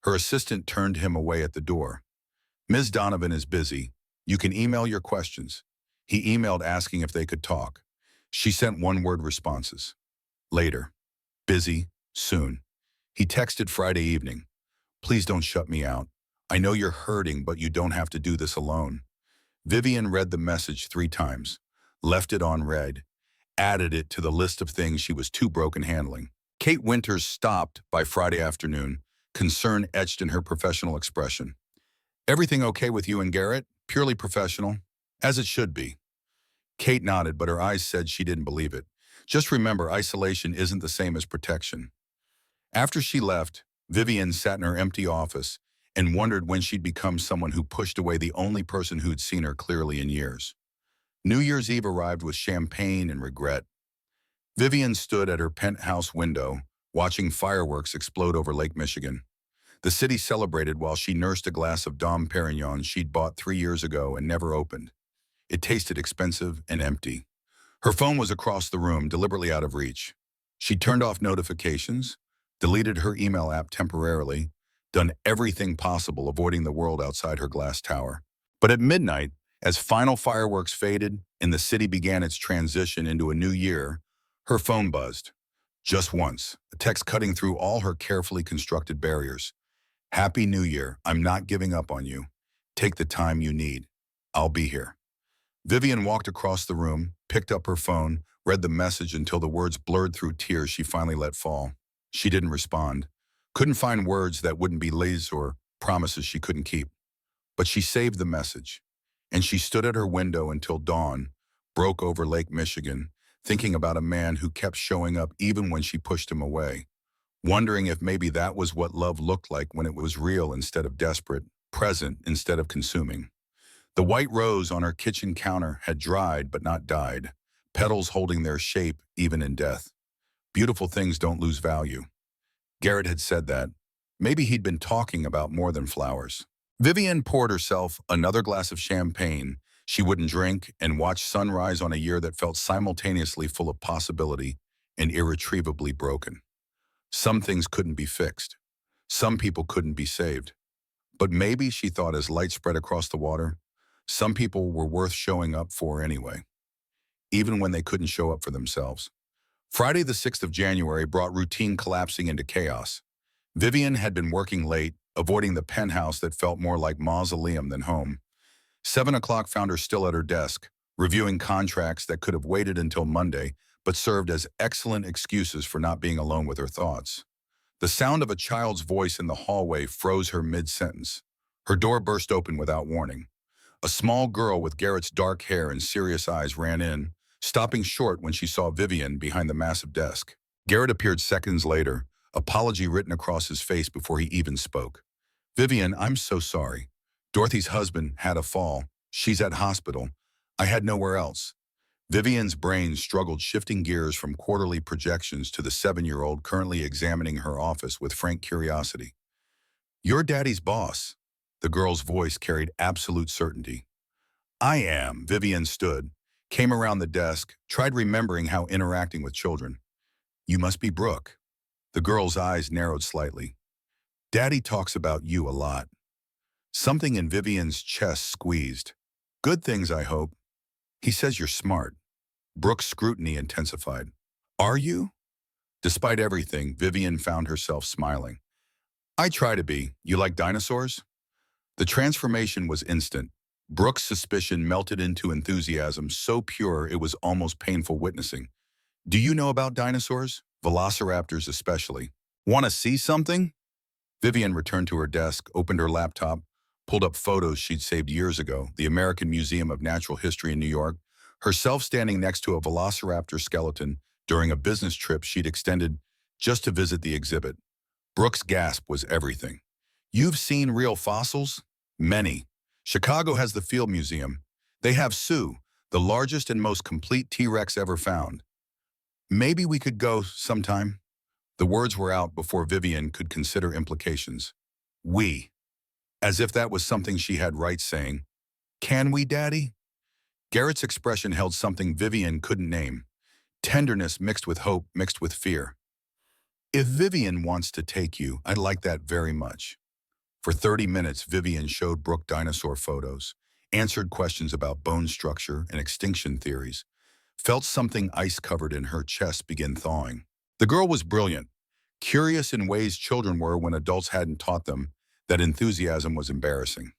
Her assistant turned him away at the door. Ms. Donovan is busy. You can email your questions. He emailed asking if they could talk. She sent one-word responses. Later. Busy. Soon. He texted Friday evening. Please don't shut me out. I know you're hurting, but you don't have to do this alone. Vivian read the message 3 times, left it on read, added it to the list of things she was too broken handling. Kate Winters stopped by Friday afternoon, concern etched in her professional expression. Everything okay with you and Garrett? Purely professional? As it should be. Kate nodded, but her eyes said she didn't believe it. Just remember, isolation isn't the same as protection. After she left, Vivian sat in her empty office and wondered when she'd become someone who pushed away the only person who'd seen her clearly in years. New Year's Eve arrived with champagne and regret. Vivian stood at her penthouse window, watching fireworks explode over Lake Michigan. The city celebrated while she nursed a glass of Dom Perignon she'd bought 3 years ago and never opened. It tasted expensive and empty. Her phone was across the room, deliberately out of reach. She turned off notifications, deleted her email app temporarily, done everything possible avoiding the world outside her glass tower. But at midnight, as final fireworks faded and the city began its transition into a new year, her phone buzzed. Just once, a text cutting through all her carefully constructed barriers. Happy New Year. I'm not giving up on you. Take the time you need. I'll be here. Vivian walked across the room, picked up her phone, read the message until the words blurred through tears she finally let fall. She didn't respond. Couldn't find words that wouldn't be lies or promises she couldn't keep. But she saved the message. And she stood at her window until dawn broke over Lake Michigan, thinking about a man who kept showing up even when she pushed him away, wondering if maybe that was what love looked like when it was real instead of desperate, present instead of consuming. The white rose on her kitchen counter had dried but not died, petals holding their shape even in death. Beautiful things don't lose value. Garrett had said that. Maybe he'd been talking about more than flowers. Vivian poured herself another glass of champagne she wouldn't drink and watched sunrise on a year that felt simultaneously full of possibility and irretrievably broken. Some things couldn't be fixed. Some people couldn't be saved. But maybe, she thought as light spread across the water, some people were worth showing up for anyway, even when they couldn't show up for themselves. Friday the 6th of January brought routine collapsing into chaos. Vivian had been working late, avoiding the penthouse that felt more like mausoleum than home. 7 o'clock found her still at her desk, reviewing contracts that could have waited until Monday, but served as excellent excuses for not being alone with her thoughts. The sound of a child's voice in the hallway froze her mid-sentence. Her door burst open without warning. A small girl with Garrett's dark hair and serious eyes ran in, stopping short when she saw Vivian behind the massive desk. Garrett appeared seconds later, apology written across his face before he even spoke. Vivian, I'm so sorry. Dorothy's husband had a fall. She's at hospital. I had nowhere else. Vivian's brain struggled, shifting gears from quarterly projections to the 7-year-old currently examining her office with frank curiosity. You're Daddy's boss. The girl's voice carried absolute certainty. I am. Vivian stood, came around the desk, tried remembering how interacting with children. You must be Brooke. The girl's eyes narrowed slightly. Daddy talks about you a lot. Something in Vivian's chest squeezed. Good things, I hope. He says you're smart. Brooke's scrutiny intensified. Are you? Despite everything, Vivian found herself smiling. I try to be. You like dinosaurs? The transformation was instant. Brooke's suspicion melted into enthusiasm so pure it was almost painful witnessing. Do you know about dinosaurs? Velociraptors especially. Want to see something? Vivian returned to her desk, opened her laptop, pulled up photos she'd saved years ago, the American Museum of Natural History in New York, herself standing next to a velociraptor skeleton during a business trip she'd extended just to visit the exhibit. Brooke's gasp was everything. You've seen real fossils? Many. Chicago has the Field Museum. They have Sue, the largest and most complete T-Rex ever found. Maybe we could go sometime. The words were out before Vivian could consider implications. We. As if that was something she had right saying. Can we, Daddy? Garrett's expression held something Vivian couldn't name. Tenderness mixed with hope, mixed with fear. If Vivian wants to take you, I'd like that very much. For 30 minutes, Vivian showed Brooke dinosaur photos, answered questions about bone structure and extinction theories, felt something ice-covered in her chest begin thawing. The girl was brilliant, curious in ways children were when adults hadn't taught them that enthusiasm was embarrassing.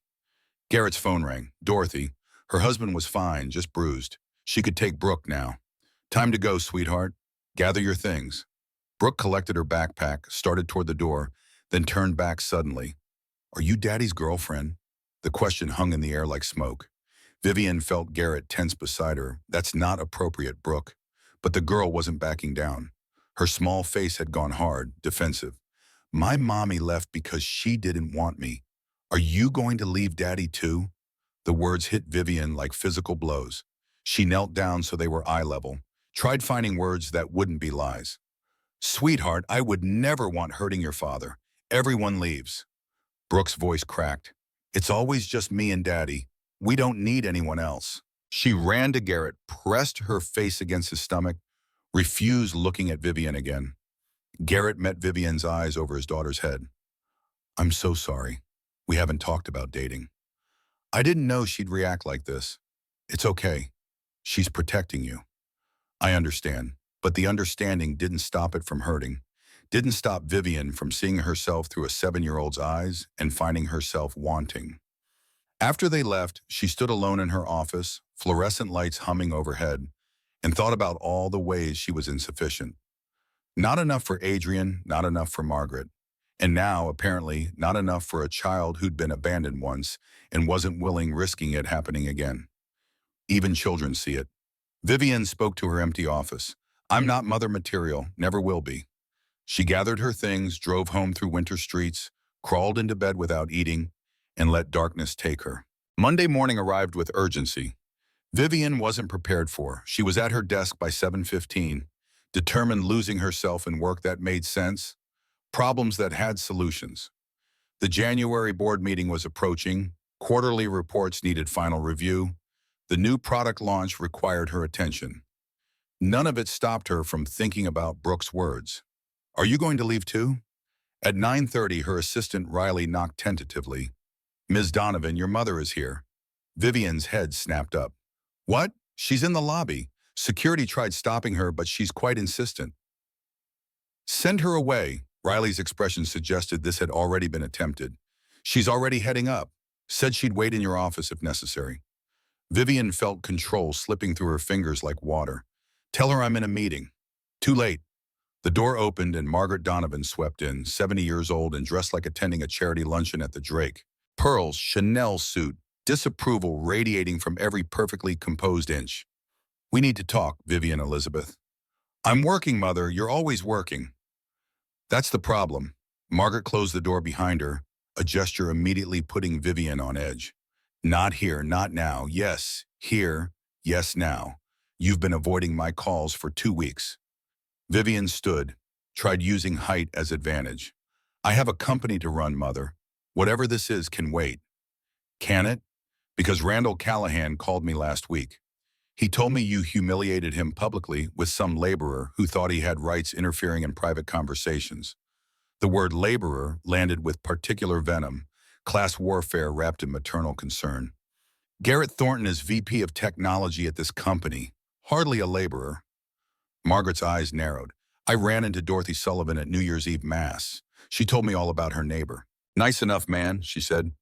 Garrett's phone rang. Dorothy. Her husband was fine, just bruised. She could take Brooke now. Time to go, sweetheart. Gather your things. Brooke collected her backpack, started toward the door, then turned back suddenly. Are you Daddy's girlfriend? The question hung in the air like smoke. Vivian felt Garrett tense beside her. That's not appropriate, Brooke. But the girl wasn't backing down. Her small face had gone hard, defensive. My mommy left because she didn't want me. Are you going to leave Daddy too? The words hit Vivian like physical blows. She knelt down so they were eye level, tried finding words that wouldn't be lies. Sweetheart, I would never want hurting your father. Everyone leaves. Brooke's voice cracked. It's always just me and Daddy. We don't need anyone else. She ran to Garrett, pressed her face against his stomach, refused looking at Vivian again. Garrett met Vivian's eyes over his daughter's head. I'm so sorry. We haven't talked about dating. I didn't know she'd react like this. It's okay. She's protecting you. I understand. But the understanding didn't stop it from hurting. Didn't stop Vivian from seeing herself through a 7-year-old's eyes and finding herself wanting. After they left, she stood alone in her office, fluorescent lights humming overhead, and thought about all the ways she was insufficient. Not enough for Adrian, not enough for Margaret. And now, apparently, not enough for a child who'd been abandoned once and wasn't willing risking it happening again. Even children see it. Vivian spoke to her empty office. I'm not mother material, never will be. She gathered her things, drove home through winter streets, crawled into bed without eating, and let darkness take her. Monday morning arrived with urgency. Vivian wasn't prepared for. She was at her desk by 7:15, determined losing herself in work that made sense, problems that had solutions. The January board meeting was approaching, quarterly reports needed final review, the new product launch required her attention. None of it stopped her from thinking about Brooke's words. Are you going to leave too? At 9:30, her assistant Riley knocked tentatively. Ms. Donovan, your mother is here. Vivian's head snapped up. What? She's in the lobby. Security tried stopping her, but she's quite insistent. Send her away. Riley's expression suggested this had already been attempted. She's already heading up. Said she'd wait in your office if necessary. Vivian felt control slipping through her fingers like water. Tell her I'm in a meeting. Too late. The door opened and Margaret Donovan swept in, 70 years old and dressed like attending a charity luncheon at the Drake. Pearls, Chanel suit, disapproval radiating from every perfectly composed inch. We need to talk, Vivian Elizabeth. I'm working, Mother. You're always working. That's the problem. Margaret closed the door behind her, a gesture immediately putting Vivian on edge. Not here, not now. Yes, here. Yes, now. You've been avoiding my calls for 2 weeks. Vivian stood, tried using height as advantage. I have a company to run, Mother. Whatever this is can wait. Can it? Because Randall Callahan called me last week. He told me you humiliated him publicly with some laborer who thought he had rights interfering in private conversations. The word laborer landed with particular venom, class warfare wrapped in maternal concern. Garrett Thornton is VP of Technology at this company, hardly a laborer. Margaret's eyes narrowed. I ran into Dorothy Sullivan at New Year's Eve Mass. She told me all about her neighbor. Nice enough man, she said.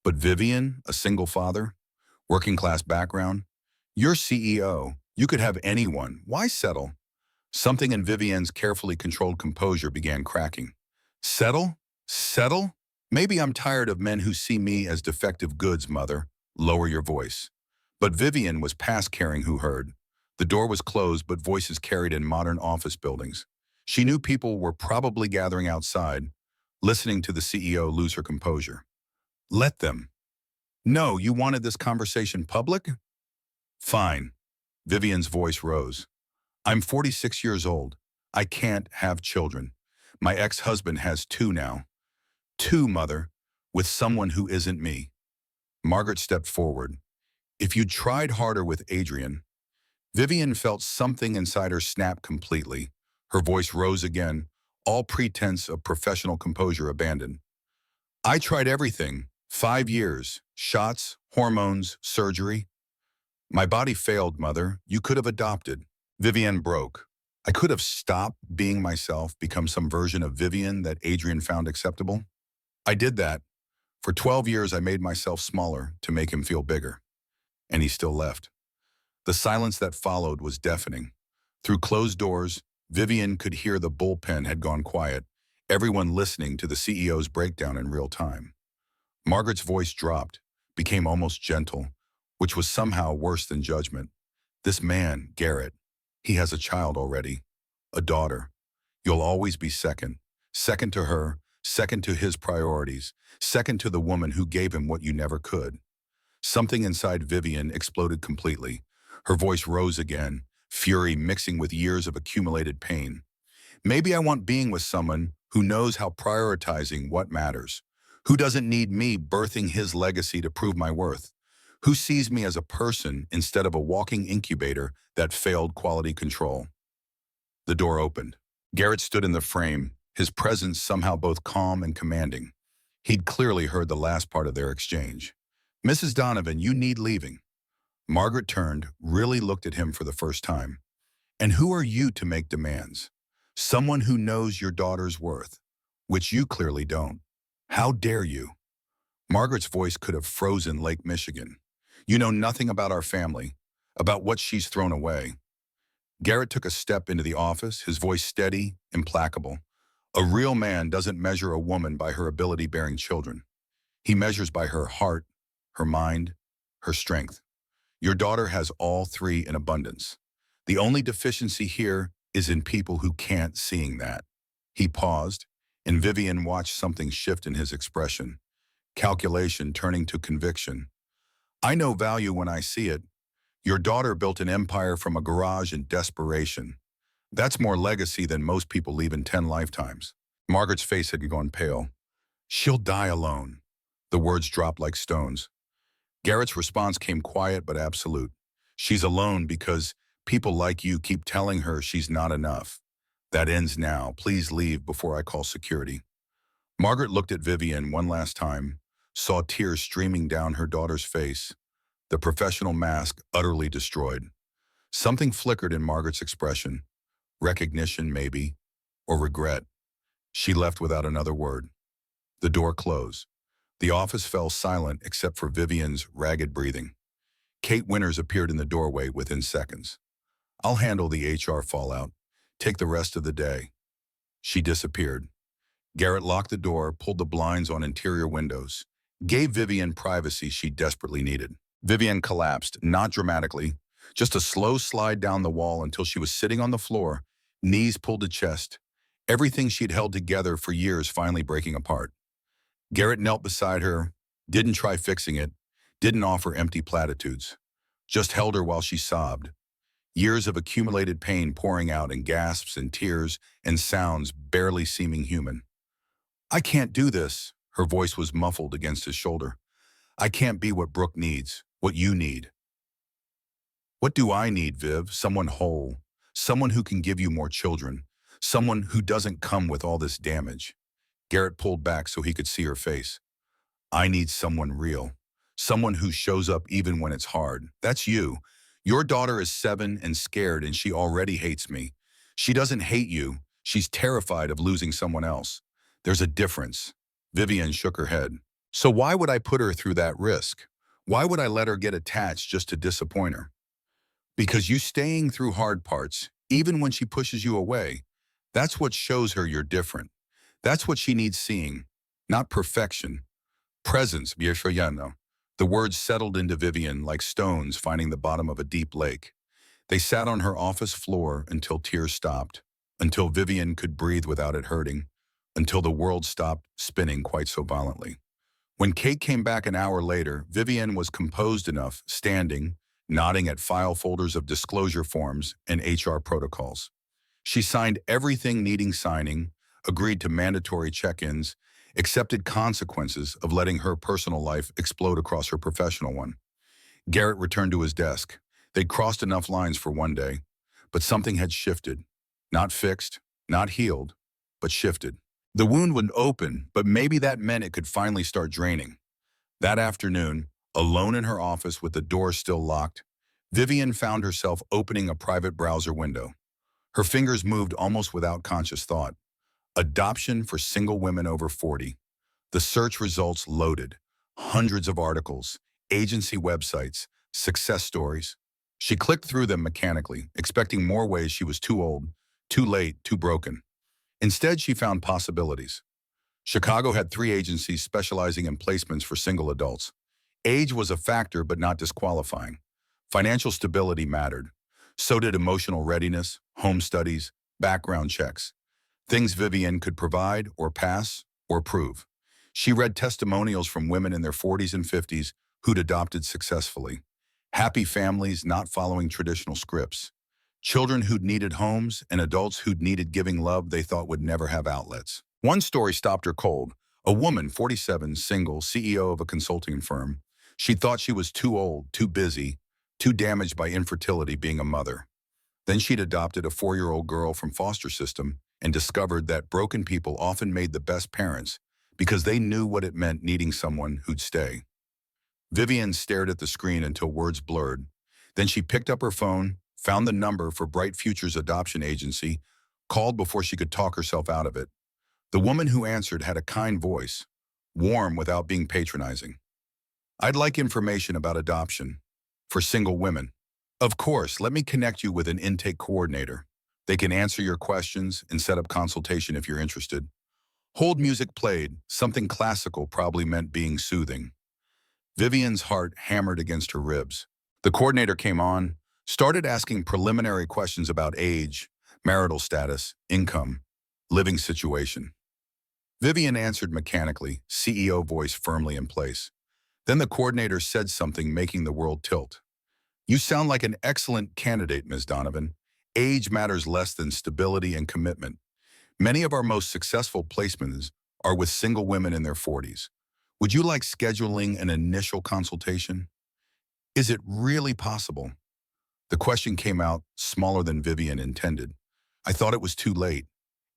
But Vivian, a single father, working class background, you're CEO. You could have anyone. Why settle? Something in Vivian's carefully controlled composure began cracking. Settle? Settle? Maybe I'm tired of men who see me as defective goods, Mother. Lower your voice. But Vivian was past caring who heard. The door was closed, but voices carried in modern office buildings. She knew people were probably gathering outside, listening to the CEO lose her composure. Let them. No, you wanted this conversation public? Fine. Vivian's voice rose. I'm 46 years old. I can't have children. My ex-husband has 2 now. 2, Mother, with someone who isn't me. Margaret stepped forward. If you'd tried harder with Adrian. Vivian felt something inside her snap completely. Her voice rose again, all pretense of professional composure abandoned. I tried everything. 5 years. Shots, hormones, surgery. My body failed, Mother. You could have adopted. Vivian broke. I could have stopped being myself, become some version of Vivian that Adrian found acceptable. I did that. For 12 years, I made myself smaller to make him feel bigger. And he still left. The silence that followed was deafening. Through closed doors, Vivian could hear the bullpen had gone quiet, everyone listening to the CEO's breakdown in real time. Margaret's voice dropped, became almost gentle, which was somehow worse than judgment. This man, Garrett, he has a child already, a daughter. You'll always be second. Second to her, second to his priorities, second to the woman who gave him what you never could. Something inside Vivian exploded completely. Her voice rose again, fury mixing with years of accumulated pain. Maybe I want being with someone who knows how prioritizing what matters, who doesn't need me birthing his legacy to prove my worth, who sees me as a person instead of a walking incubator that failed quality control. The door opened. Garrett stood in the frame, his presence somehow both calm and commanding. He'd clearly heard the last part of their exchange. "Mrs. Donovan, you need leaving." Margaret turned, really looked at him for the first time. "And who are you to make demands? Someone who knows your daughter's worth, which you clearly don't. How dare you?" Margaret's voice could have frozen Lake Michigan. "You know nothing about our family, about what she's thrown away." Garrett took a step into the office, his voice steady, implacable. "A real man doesn't measure a woman by her ability bearing children. He measures by her heart, her mind, her strength. Your daughter has all three in abundance. The only deficiency here is in people who can't seeing that." He paused, and Vivian watched something shift in his expression. Calculation turning to conviction. "I know value when I see it. Your daughter built an empire from a garage in desperation. That's more legacy than most people leave in 10 lifetimes." Margaret's face had gone pale. "She'll die alone." The words dropped like stones. Garrett's response came quiet but absolute. "She's alone because people like you keep telling her she's not enough. That ends now. Please leave before I call security." Margaret looked at Vivian one last time, saw tears streaming down her daughter's face, the professional mask utterly destroyed. Something flickered in Margaret's expression. Recognition, maybe, or regret. She left without another word. The door closed. The office fell silent except for Vivian's ragged breathing. Kate Winters appeared in the doorway within seconds. "I'll handle the HR fallout. Take the rest of the day." She disappeared. Garrett locked the door, pulled the blinds on interior windows, gave Vivian privacy she desperately needed. Vivian collapsed, not dramatically, just a slow slide down the wall until she was sitting on the floor, knees pulled to chest, everything she'd held together for years finally breaking apart. Garrett knelt beside her, didn't try fixing it, didn't offer empty platitudes, just held her while she sobbed. Years of accumulated pain pouring out in gasps and tears and sounds barely seeming human. "I can't do this." Her voice was muffled against his shoulder. "I can't be what Brooke needs, what you need." "What do I need, Viv? Someone whole. Someone who can give you more children. Someone who doesn't come with all this damage." Garrett pulled back so he could see her face. "I need someone real. Someone who shows up even when it's hard. That's you. Your daughter is 7 and scared, and she already hates me. She doesn't hate you. She's terrified of losing someone else. There's a difference." Vivian shook her head. "So why would I put her through that risk? Why would I let her get attached just to disappoint her?" "Because you staying through hard parts, even when she pushes you away, that's what shows her you're different. That's what she needs seeing. Not perfection. Presence, bienveillance." The words settled into Vivian like stones finding the bottom of a deep lake. They sat on her office floor until tears stopped, until Vivian could breathe without it hurting, until the world stopped spinning quite so violently. When Kate came back an hour later, Vivian was composed enough, standing, nodding at file folders of disclosure forms and HR protocols. She signed everything needing signing, agreed to mandatory check-ins, accepted consequences of letting her personal life explode across her professional one. Garrett returned to his desk. They'd crossed enough lines for one day, but something had shifted. Not fixed, not healed, but shifted. The wound would open, but maybe that meant it could finally start draining. That afternoon, alone in her office with the door still locked, Vivian found herself opening a private browser window. Her fingers moved almost without conscious thought. Adoption for single women over 40. The search results loaded. Hundreds of articles, agency websites, success stories. She clicked through them mechanically, expecting more ways she was too old, too late, too broken. Instead, she found possibilities. Chicago had 3 agencies specializing in placements for single adults. Age was a factor but not disqualifying. Financial stability mattered. So did emotional readiness, home studies, background checks. Things Vivian could provide or pass or prove. She read testimonials from women in their 40s and 50s who'd adopted successfully. Happy families not following traditional scripts. Children who'd needed homes and adults who'd needed giving love they thought would never have outlets. One story stopped her cold. A woman, 47, single, CEO of a consulting firm. She thought she was too old, too busy, too damaged by infertility being a mother. Then she'd adopted a 4-year-old girl from foster system and discovered that broken people often made the best parents because they knew what it meant needing someone who'd stay. Vivian stared at the screen until words blurred. Then she picked up her phone, found the number for Bright Futures Adoption Agency, called before she could talk herself out of it. The woman who answered had a kind voice, warm without being patronizing. "I'd like information about adoption for single women." "Of course, let me connect you with an intake coordinator. They can answer your questions and set up consultation if you're interested." Hold music played. Something classical probably meant being soothing. Vivian's heart hammered against her ribs. The coordinator came on, started asking preliminary questions about age, marital status, income, living situation. Vivian answered mechanically, CEO voice firmly in place. Then the coordinator said something making the world tilt. "You sound like an excellent candidate, Ms. Donovan. Age matters less than stability and commitment. Many of our most successful placements are with single women in their 40s. Would you like scheduling an initial consultation? Is it really possible?" The question came out smaller than Vivian intended. "I thought it was too late."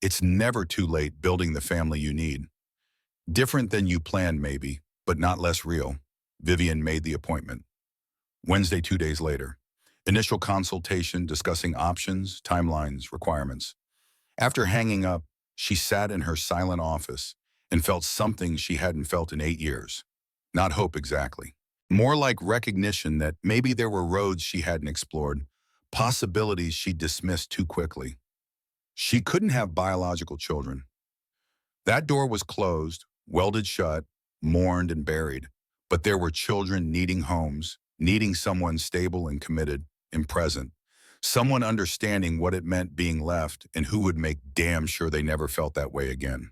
"It's never too late building the family you need." "Different than you planned, maybe, but not less real." Vivian made the appointment. Wednesday, 2 days later. Initial consultation discussing options, timelines, requirements. After hanging up, she sat in her silent office and felt something she hadn't felt in 8 years. Not hope exactly. More like recognition that maybe there were roads she hadn't explored, possibilities she dismissed too quickly. She couldn't have biological children. That door was closed, welded shut, mourned and buried. But there were children needing homes, needing someone stable and committed and present. Someone understanding what it meant being left and who would make damn sure they never felt that way again.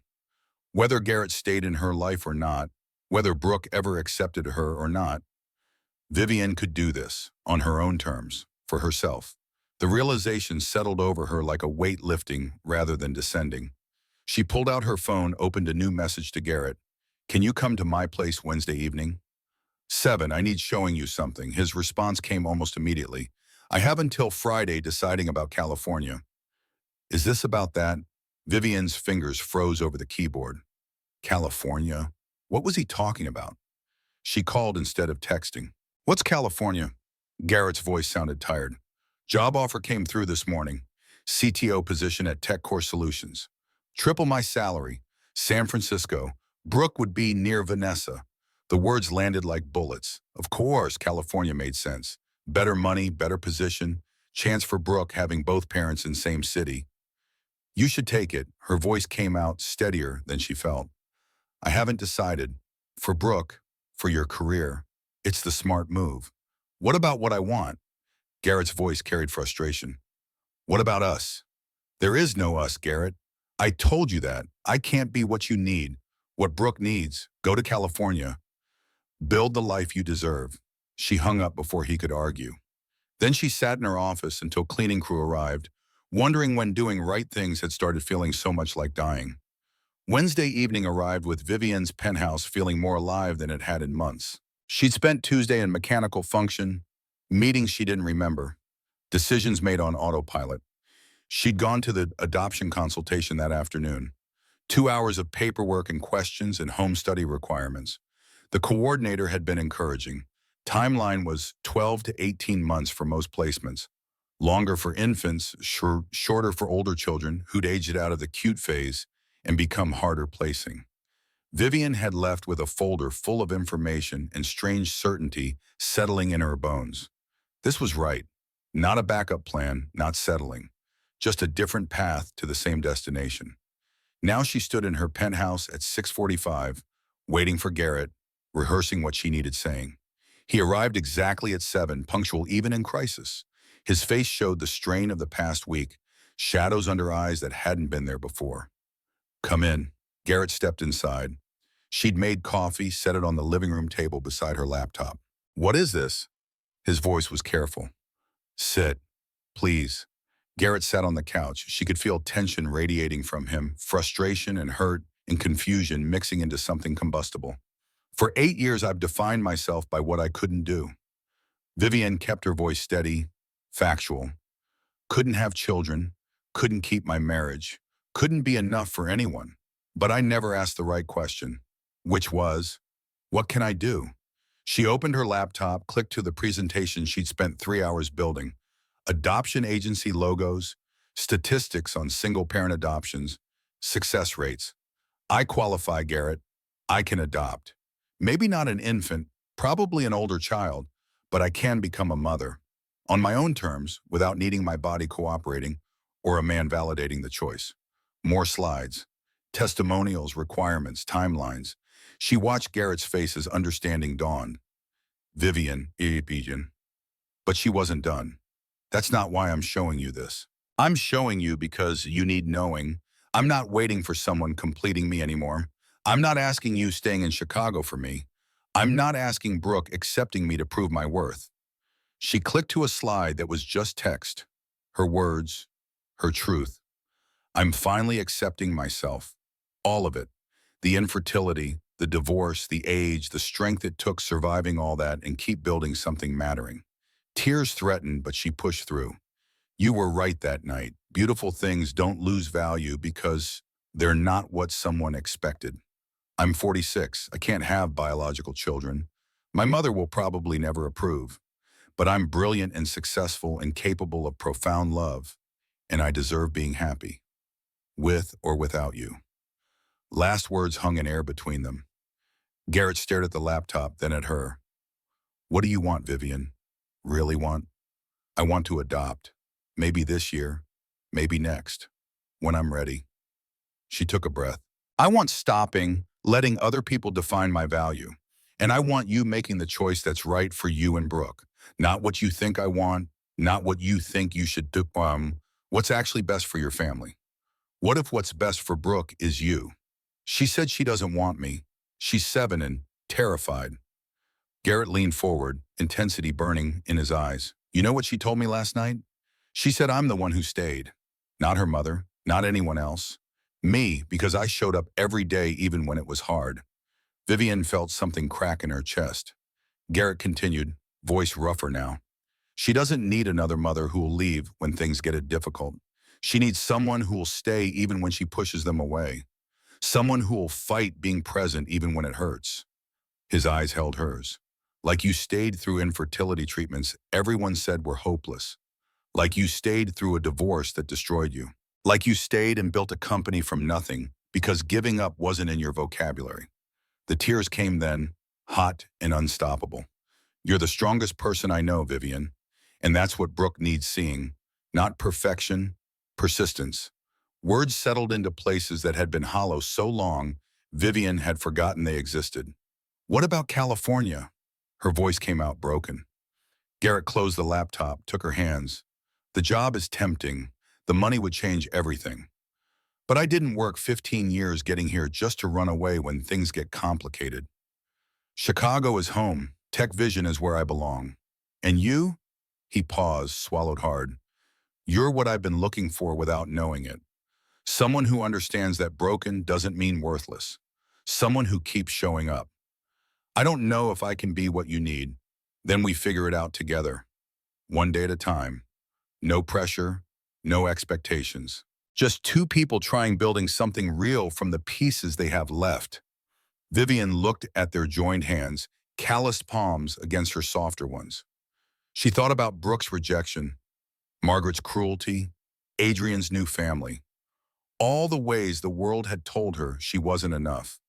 Whether Garrett stayed in her life or not, whether Brooke ever accepted her or not, Vivian could do this, on her own terms, for herself. The realization settled over her like a weight lifting rather than descending. She pulled out her phone, opened a new message to Garrett. "Can you come to my place Wednesday evening?" 7, "I need showing you something." His response came almost immediately. "I have until Friday deciding about California." Is this about that? Vivian's fingers froze over the keyboard. California? What was he talking about? She called instead of texting. "What's California?" Garrett's voice sounded tired. "Job offer came through this morning. CTO position at Tech Core Solutions. Triple my salary. San Francisco. Brooke would be near Vanessa." The words landed like bullets. Of course, California made sense. Better money, better position, chance for Brooke having both parents in same city. "You should take it." Her voice came out steadier than she felt. "I haven't decided. For Brooke, for your career, it's the smart move." "What about what I want?" Garrett's voice carried frustration. "What about us?" "There is no us, Garrett. I told you that. I can't be what you need, what Brooke needs. Go to California. Build the life you deserve." She hung up before he could argue. Then she sat in her office until cleaning crew arrived, wondering when doing right things had started feeling so much like dying. Wednesday evening arrived with Vivian's penthouse feeling more alive than it had in months. She'd spent Tuesday in mechanical function, meetings she didn't remember, decisions made on autopilot. She'd gone to the adoption consultation that afternoon. 2 hours of paperwork and questions and home study requirements. The coordinator had been encouraging. Timeline was 12 to 18 months for most placements. Longer for infants, shorter for older children who'd aged out of the cute phase and become harder placing. Vivian had left with a folder full of information and strange certainty settling in her bones. This was right. Not a backup plan, not settling. Just a different path to the same destination. Now she stood in her penthouse at 6:45, waiting for Garrett, rehearsing what she needed saying. He arrived exactly at 7, punctual even in crisis. His face showed the strain of the past week, shadows under eyes that hadn't been there before. "Come in." Garrett stepped inside. She'd made coffee, set it on the living room table beside her laptop. "What is this?" His voice was careful. "Sit, please." Garrett sat on the couch. She could feel tension radiating from him, frustration and hurt and confusion mixing into something combustible. "For 8 years, I've defined myself by what I couldn't do." Vivian kept her voice steady, factual. "Couldn't have children, couldn't keep my marriage, couldn't be enough for anyone." But I never asked the right question, which was, what can I do? She opened her laptop, clicked to the presentation she'd spent 3 hours building. Adoption agency logos, statistics on single-parent adoptions, success rates. I qualify, Garrett. I can adopt. Maybe not an infant, probably an older child, but I can become a mother. On my own terms, without needing my body cooperating or a man validating the choice. More slides. Testimonials, requirements, timelines. She watched Garrett's face as understanding dawned. Vivian, but she wasn't done. That's not why I'm showing you this. I'm showing you because you need knowing. I'm not waiting for someone completing me anymore. I'm not asking you staying in Chicago for me. I'm not asking Brooke accepting me to prove my worth. She clicked to a slide that was just text. Her words, her truth. I'm finally accepting myself. All of it. The infertility, the divorce, the age, the strength it took surviving all that and keep building something mattering. Tears threatened, but she pushed through. You were right that night. Beautiful things don't lose value because they're not what someone expected. I'm 46. I can't have biological children. My mother will probably never approve. But I'm brilliant and successful and capable of profound love, and I deserve being happy, with or without you. Last words hung in air between them. Garrett stared at the laptop, then at her. What do you want, Vivian? Really want? I want to adopt. Maybe this year, maybe next, when I'm ready. She took a breath. I want stopping, letting other people define my value. And I want you making the choice that's right for you and Brooke. Not what you think I want, not what you think you should do. What's actually best for your family. What if what's best for Brooke is you? She said she doesn't want me. She's 7 and terrified. Garrett leaned forward, intensity burning in his eyes. You know what she told me last night? She said I'm the one who stayed. Not her mother, not anyone else. Me, because I showed up every day even when it was hard. Vivian felt something crack in her chest. Garrett continued, voice rougher now. She doesn't need another mother who will leave when things get difficult. She needs someone who will stay even when she pushes them away. Someone who will fight being present even when it hurts. His eyes held hers. Like you stayed through infertility treatments everyone said were hopeless. Like you stayed through a divorce that destroyed you. Like you stayed and built a company from nothing because giving up wasn't in your vocabulary. The tears came then, hot and unstoppable. You're the strongest person I know, Vivian. And that's what Brooke needs seeing. Not perfection, persistence. Words settled into places that had been hollow so long, Vivian had forgotten they existed. What about California? Her voice came out broken. Garrett closed the laptop, took her hands. The job is tempting. The money would change everything. But I didn't work 15 years getting here just to run away when things get complicated. Chicago is home. Tech Vision is where I belong. And you? He paused, swallowed hard. You're what I've been looking for without knowing it. Someone who understands that broken doesn't mean worthless. Someone who keeps showing up. I don't know if I can be what you need. Then we figure it out together. One day at a time. No pressure, no expectations. Just two people trying building something real from the pieces they have left. Vivian looked at their joined hands, calloused palms against her softer ones. She thought about Brooke's rejection, Margaret's cruelty, Adrian's new family. All the ways the world had told her she wasn't enough.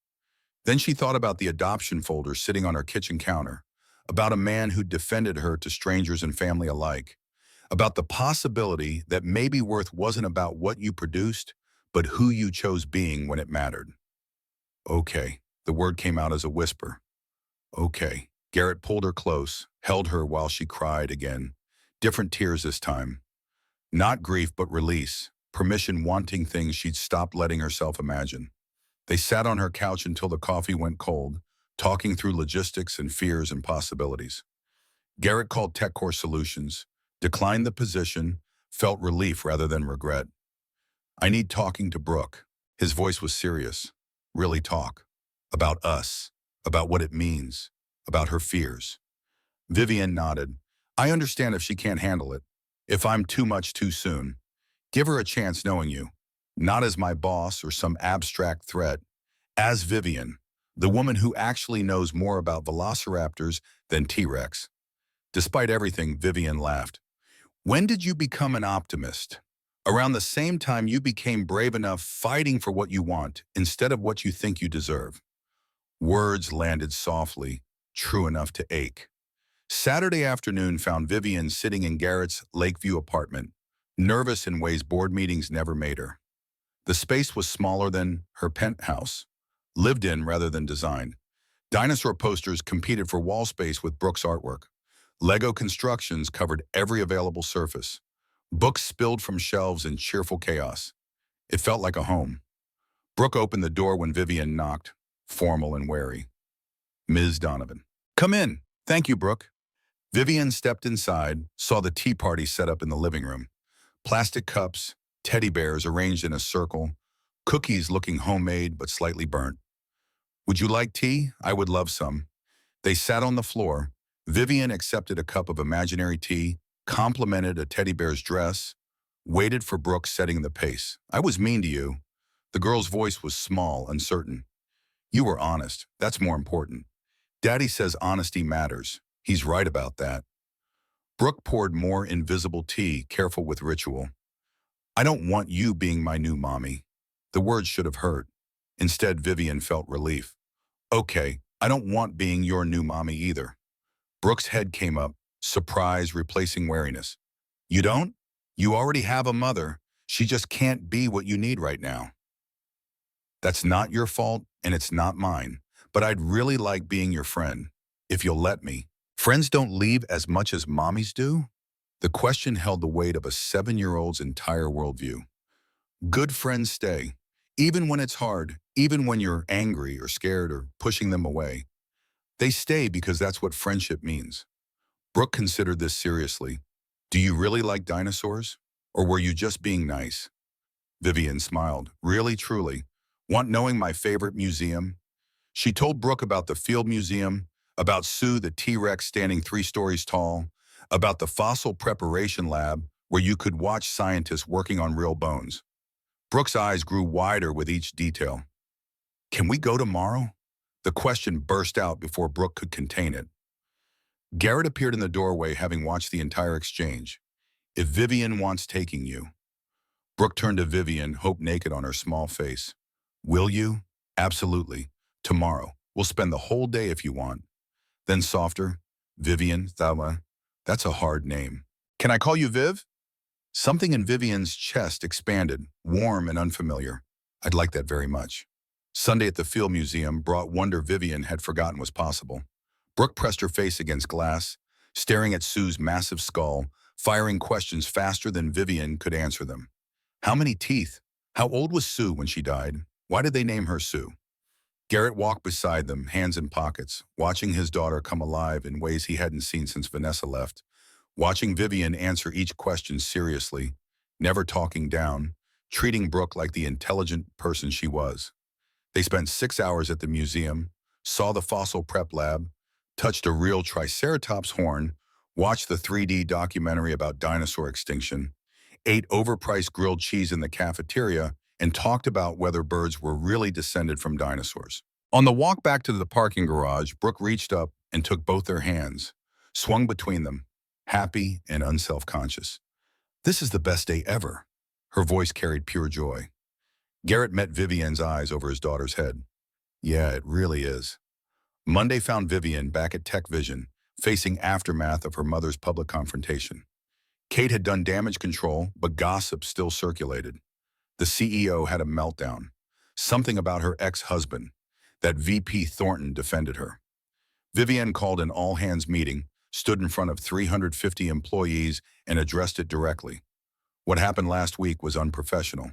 Then she thought about the adoption folder sitting on her kitchen counter, about a man who defended her to strangers and family alike, about the possibility that maybe worth wasn't about what you produced, but who you chose being when it mattered. Okay, the word came out as a whisper. Okay. Garrett pulled her close, held her while she cried again. Different tears this time. Not grief, but release. Permission wanting things she'd stopped letting herself imagine. They sat on her couch until the coffee went cold, talking through logistics and fears and possibilities. Garrett called TechCore Solutions, declined the position, felt relief rather than regret. I need talking to Brooke. His voice was serious. Really talk. About us. About what it means. About her fears. Vivian nodded. I understand if she can't handle it. If I'm too much too soon. Give her a chance knowing you. not as my boss or some abstract threat, as Vivian, the woman who actually knows more about velociraptors than T-Rex. Despite everything, Vivian laughed. When did you become an optimist? Around the same time you became brave enough fighting for what you want instead of what you think you deserve. Words landed softly, true enough to ache. Saturday afternoon found Vivian sitting in Garrett's Lakeview apartment, nervous in ways board meetings never made her. The space was smaller than her penthouse, lived in rather than designed. Dinosaur posters competed for wall space with Brooks' artwork. Lego constructions covered every available surface. Books spilled from shelves in cheerful chaos. It felt like a home. Brooke opened the door when Vivian knocked, formal and wary. Ms. Donovan. Come in. Thank you, Brooke. Vivian stepped inside, saw the tea party set up in the living room. Plastic cups, teddy bears arranged in a circle, cookies looking homemade but slightly burnt. Would you like tea? I would love some. They sat on the floor. Vivian accepted a cup of imaginary tea, complimented a teddy bear's dress, waited for Brooke setting the pace. I was mean to you. The girl's voice was small, uncertain. You were honest. That's more important. Daddy says honesty matters. He's right about that. Brooke poured more invisible tea, careful with ritual. I don't want you being my new mommy. The words should have hurt. Instead, Vivian felt relief. Okay, I don't want being your new mommy either. Brooke's head came up, surprise replacing wariness. You don't? You already have a mother. She just can't be what you need right now. That's not your fault, and it's not mine. But I'd really like being your friend, if you'll let me. Friends don't leave as much as mommies do? The question held the weight of a 7-year-old's entire worldview. Good friends stay, even when it's hard, even when you're angry or scared or pushing them away. They stay because that's what friendship means. Brooke considered this seriously. Do you really like dinosaurs? Or were you just being nice? Vivian smiled. Really, truly. Want knowing my favorite museum? She told Brooke about the Field Museum, about Sue the T-Rex standing 3 stories tall, about the fossil preparation lab where you could watch scientists working on real bones. Brooke's eyes grew wider with each detail. Can we go tomorrow? The question burst out before Brooke could contain it. Garrett appeared in the doorway, having watched the entire exchange. If Vivian wants taking you. Brooke turned to Vivian, hope naked on her small face. Will you? Absolutely. Tomorrow. We'll spend the whole day if you want. Then softer, Vivian, Thawa. That's a hard name. Can I call you Viv? Something in Vivian's chest expanded, warm and unfamiliar. I'd like that very much. Sunday at the Field Museum brought wonder Vivian had forgotten was possible. Brooke pressed her face against glass, staring at Sue's massive skull, firing questions faster than Vivian could answer them. How many teeth? How old was Sue when she died? Why did they name her Sue? Garrett walked beside them, hands in pockets, watching his daughter come alive in ways he hadn't seen since Vanessa left, watching Vivian answer each question seriously, never talking down, treating Brooke like the intelligent person she was. They spent 6 hours at the museum, saw the fossil prep lab, touched a real Triceratops horn, watched the 3D documentary about dinosaur extinction, ate overpriced grilled cheese in the cafeteria, and talked about whether birds were really descended from dinosaurs. On the walk back to the parking garage, Brooke reached up and took both their hands, swung between them, happy and unself-conscious. This is the best day ever. Her voice carried pure joy. Garrett met Vivian's eyes over his daughter's head. Yeah, it really is. Monday found Vivian back at Tech Vision, facing aftermath of her mother's public confrontation. Kate had done damage control, but gossip still circulated. The CEO had a meltdown. Something about her ex-husband. That VP Thornton defended her. Vivian called an all-hands meeting, stood in front of 350 employees, and addressed it directly. What happened last week was unprofessional.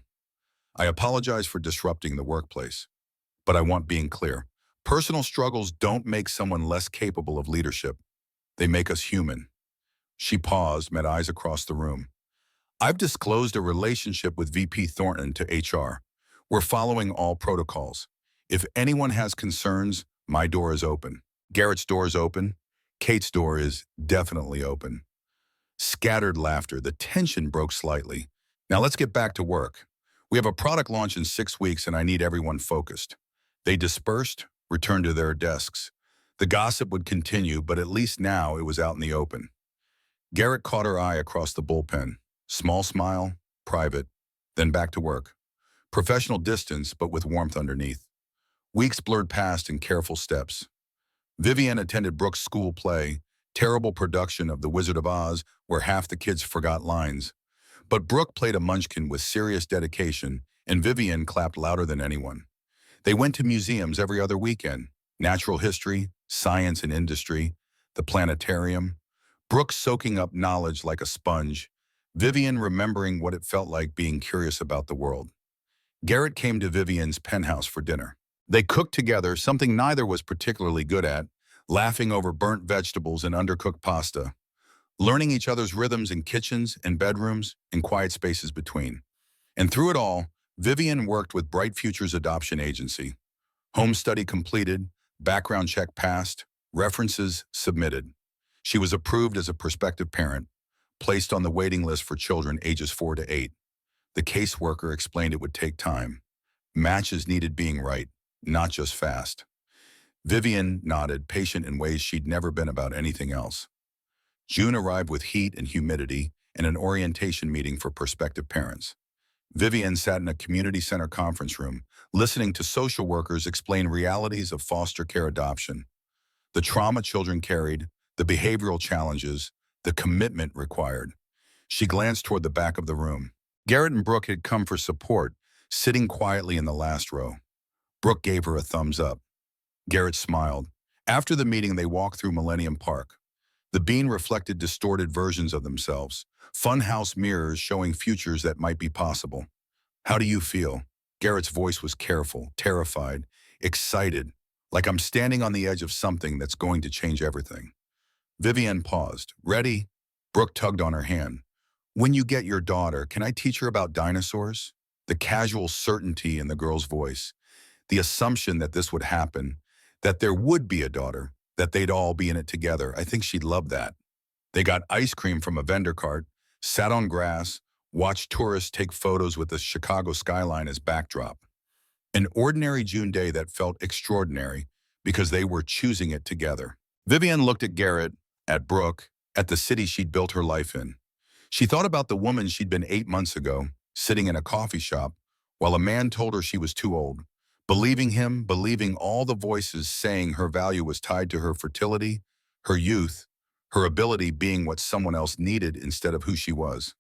I apologize for disrupting the workplace. But I want being clear. Personal struggles don't make someone less capable of leadership. They make us human. She paused, met eyes across the room. I've disclosed a relationship with VP Thornton to HR. We're following all protocols. If anyone has concerns, my door is open. Garrett's door is open. Kate's door is definitely open. Scattered laughter. The tension broke slightly. Now let's get back to work. We have a product launch in 6 weeks and I need everyone focused. They dispersed, returned to their desks. The gossip would continue, but at least now it was out in the open. Garrett caught her eye across the bullpen. Small smile, private, then back to work. Professional distance, but with warmth underneath. Weeks blurred past in careful steps. Vivian attended Brooke's school play, terrible production of The Wizard of Oz, where half the kids forgot lines. But Brooke played a munchkin with serious dedication, and Vivian clapped louder than anyone. They went to museums every other weekend: natural history, science and industry, the planetarium. Brooke soaking up knowledge like a sponge, Vivian remembering what it felt like being curious about the world. Garrett came to Vivian's penthouse for dinner. They cooked together, something neither was particularly good at, laughing over burnt vegetables and undercooked pasta, learning each other's rhythms in kitchens and bedrooms and quiet spaces between. And through it all, Vivian worked with Bright Futures Adoption Agency. Home study completed, background check passed, references submitted. She was approved as a prospective parent, placed on the waiting list for children ages 4 to 8. The caseworker explained it would take time. Matches needed being right, not just fast. Vivian nodded, patient in ways she'd never been about anything else. June arrived with heat and humidity and an orientation meeting for prospective parents. Vivian sat in a community center conference room, listening to social workers explain realities of foster care adoption, the trauma children carried, the behavioral challenges, the commitment required. She glanced toward the back of the room. Garrett and Brooke had come for support, sitting quietly in the last row. Brooke gave her a thumbs up. Garrett smiled. After the meeting, they walked through Millennium Park. The bean reflected distorted versions of themselves, funhouse mirrors showing futures that might be possible. How do you feel? Garrett's voice was careful, terrified, excited, like I'm standing on the edge of something that's going to change everything. Vivian paused. Ready? Brooke tugged on her hand. When you get your daughter, can I teach her about dinosaurs? The casual certainty in the girl's voice, the assumption that this would happen, that there would be a daughter, that they'd all be in it together. I think she'd love that. They got ice cream from a vendor cart, sat on grass, watched tourists take photos with the Chicago skyline as backdrop. An ordinary June day that felt extraordinary because they were choosing it together. Vivian looked at Garrett, at Brooke, at the city she'd built her life in. She thought about the woman she'd been 8 months ago, sitting in a coffee shop, while a man told her she was too old, believing him, believing all the voices saying her value was tied to her fertility, her youth, her ability being what someone else needed instead of who she was.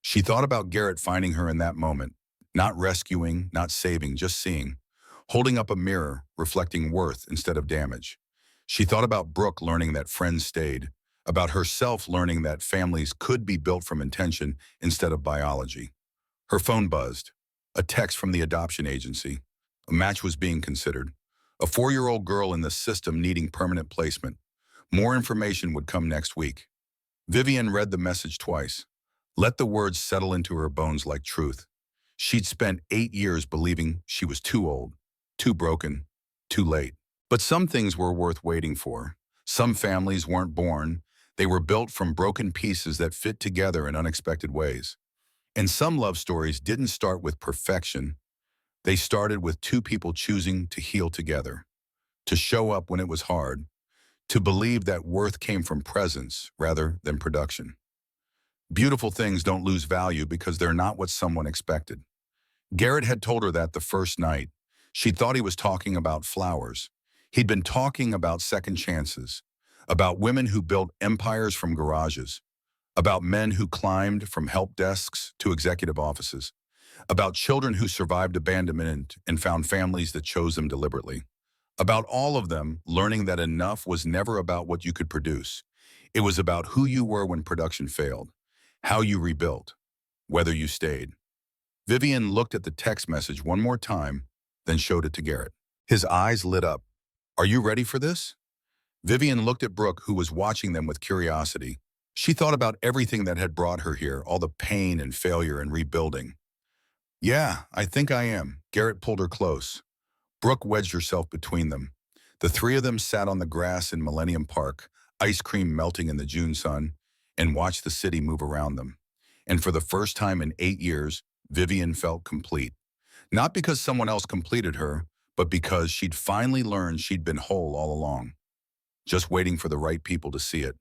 She thought about Garrett finding her in that moment, not rescuing, not saving, just seeing, holding up a mirror, reflecting worth instead of damage. She thought about Brooke learning that friends stayed, about herself learning that families could be built from intention instead of biology. Her phone buzzed. A text from the adoption agency. A match was being considered. A 4-year-old girl in the system needing permanent placement. More information would come next week. Vivian read the message twice. Let the words settle into her bones like truth. She'd spent 8 years believing she was too old, too broken, too late. But some things were worth waiting for. Some families weren't born. They were built from broken pieces that fit together in unexpected ways. And some love stories didn't start with perfection. They started with 2 people choosing to heal together, to show up when it was hard, to believe that worth came from presence rather than production. Beautiful things don't lose value because they're not what someone expected. Garrett had told her that the first night. She thought he was talking about flowers. He'd been talking about second chances, about women who built empires from garages, about men who climbed from help desks to executive offices, about children who survived abandonment and found families that chose them deliberately, about all of them learning that enough was never about what you could produce. It was about who you were when production failed, how you rebuilt, whether you stayed. Vivian looked at the text message one more time, then showed it to Garrett. His eyes lit up. Are you ready for this? Vivian looked at Brooke, who was watching them with curiosity. She thought about everything that had brought her here, all the pain and failure and rebuilding. Yeah, I think I am. Garrett pulled her close. Brooke wedged herself between them. The 3 of them sat on the grass in Millennium Park, ice cream melting in the June sun, and watched the city move around them. And for the first time in 8 years, Vivian felt complete. Not because someone else completed her, but because she'd finally learned she'd been whole all along, just waiting for the right people to see it.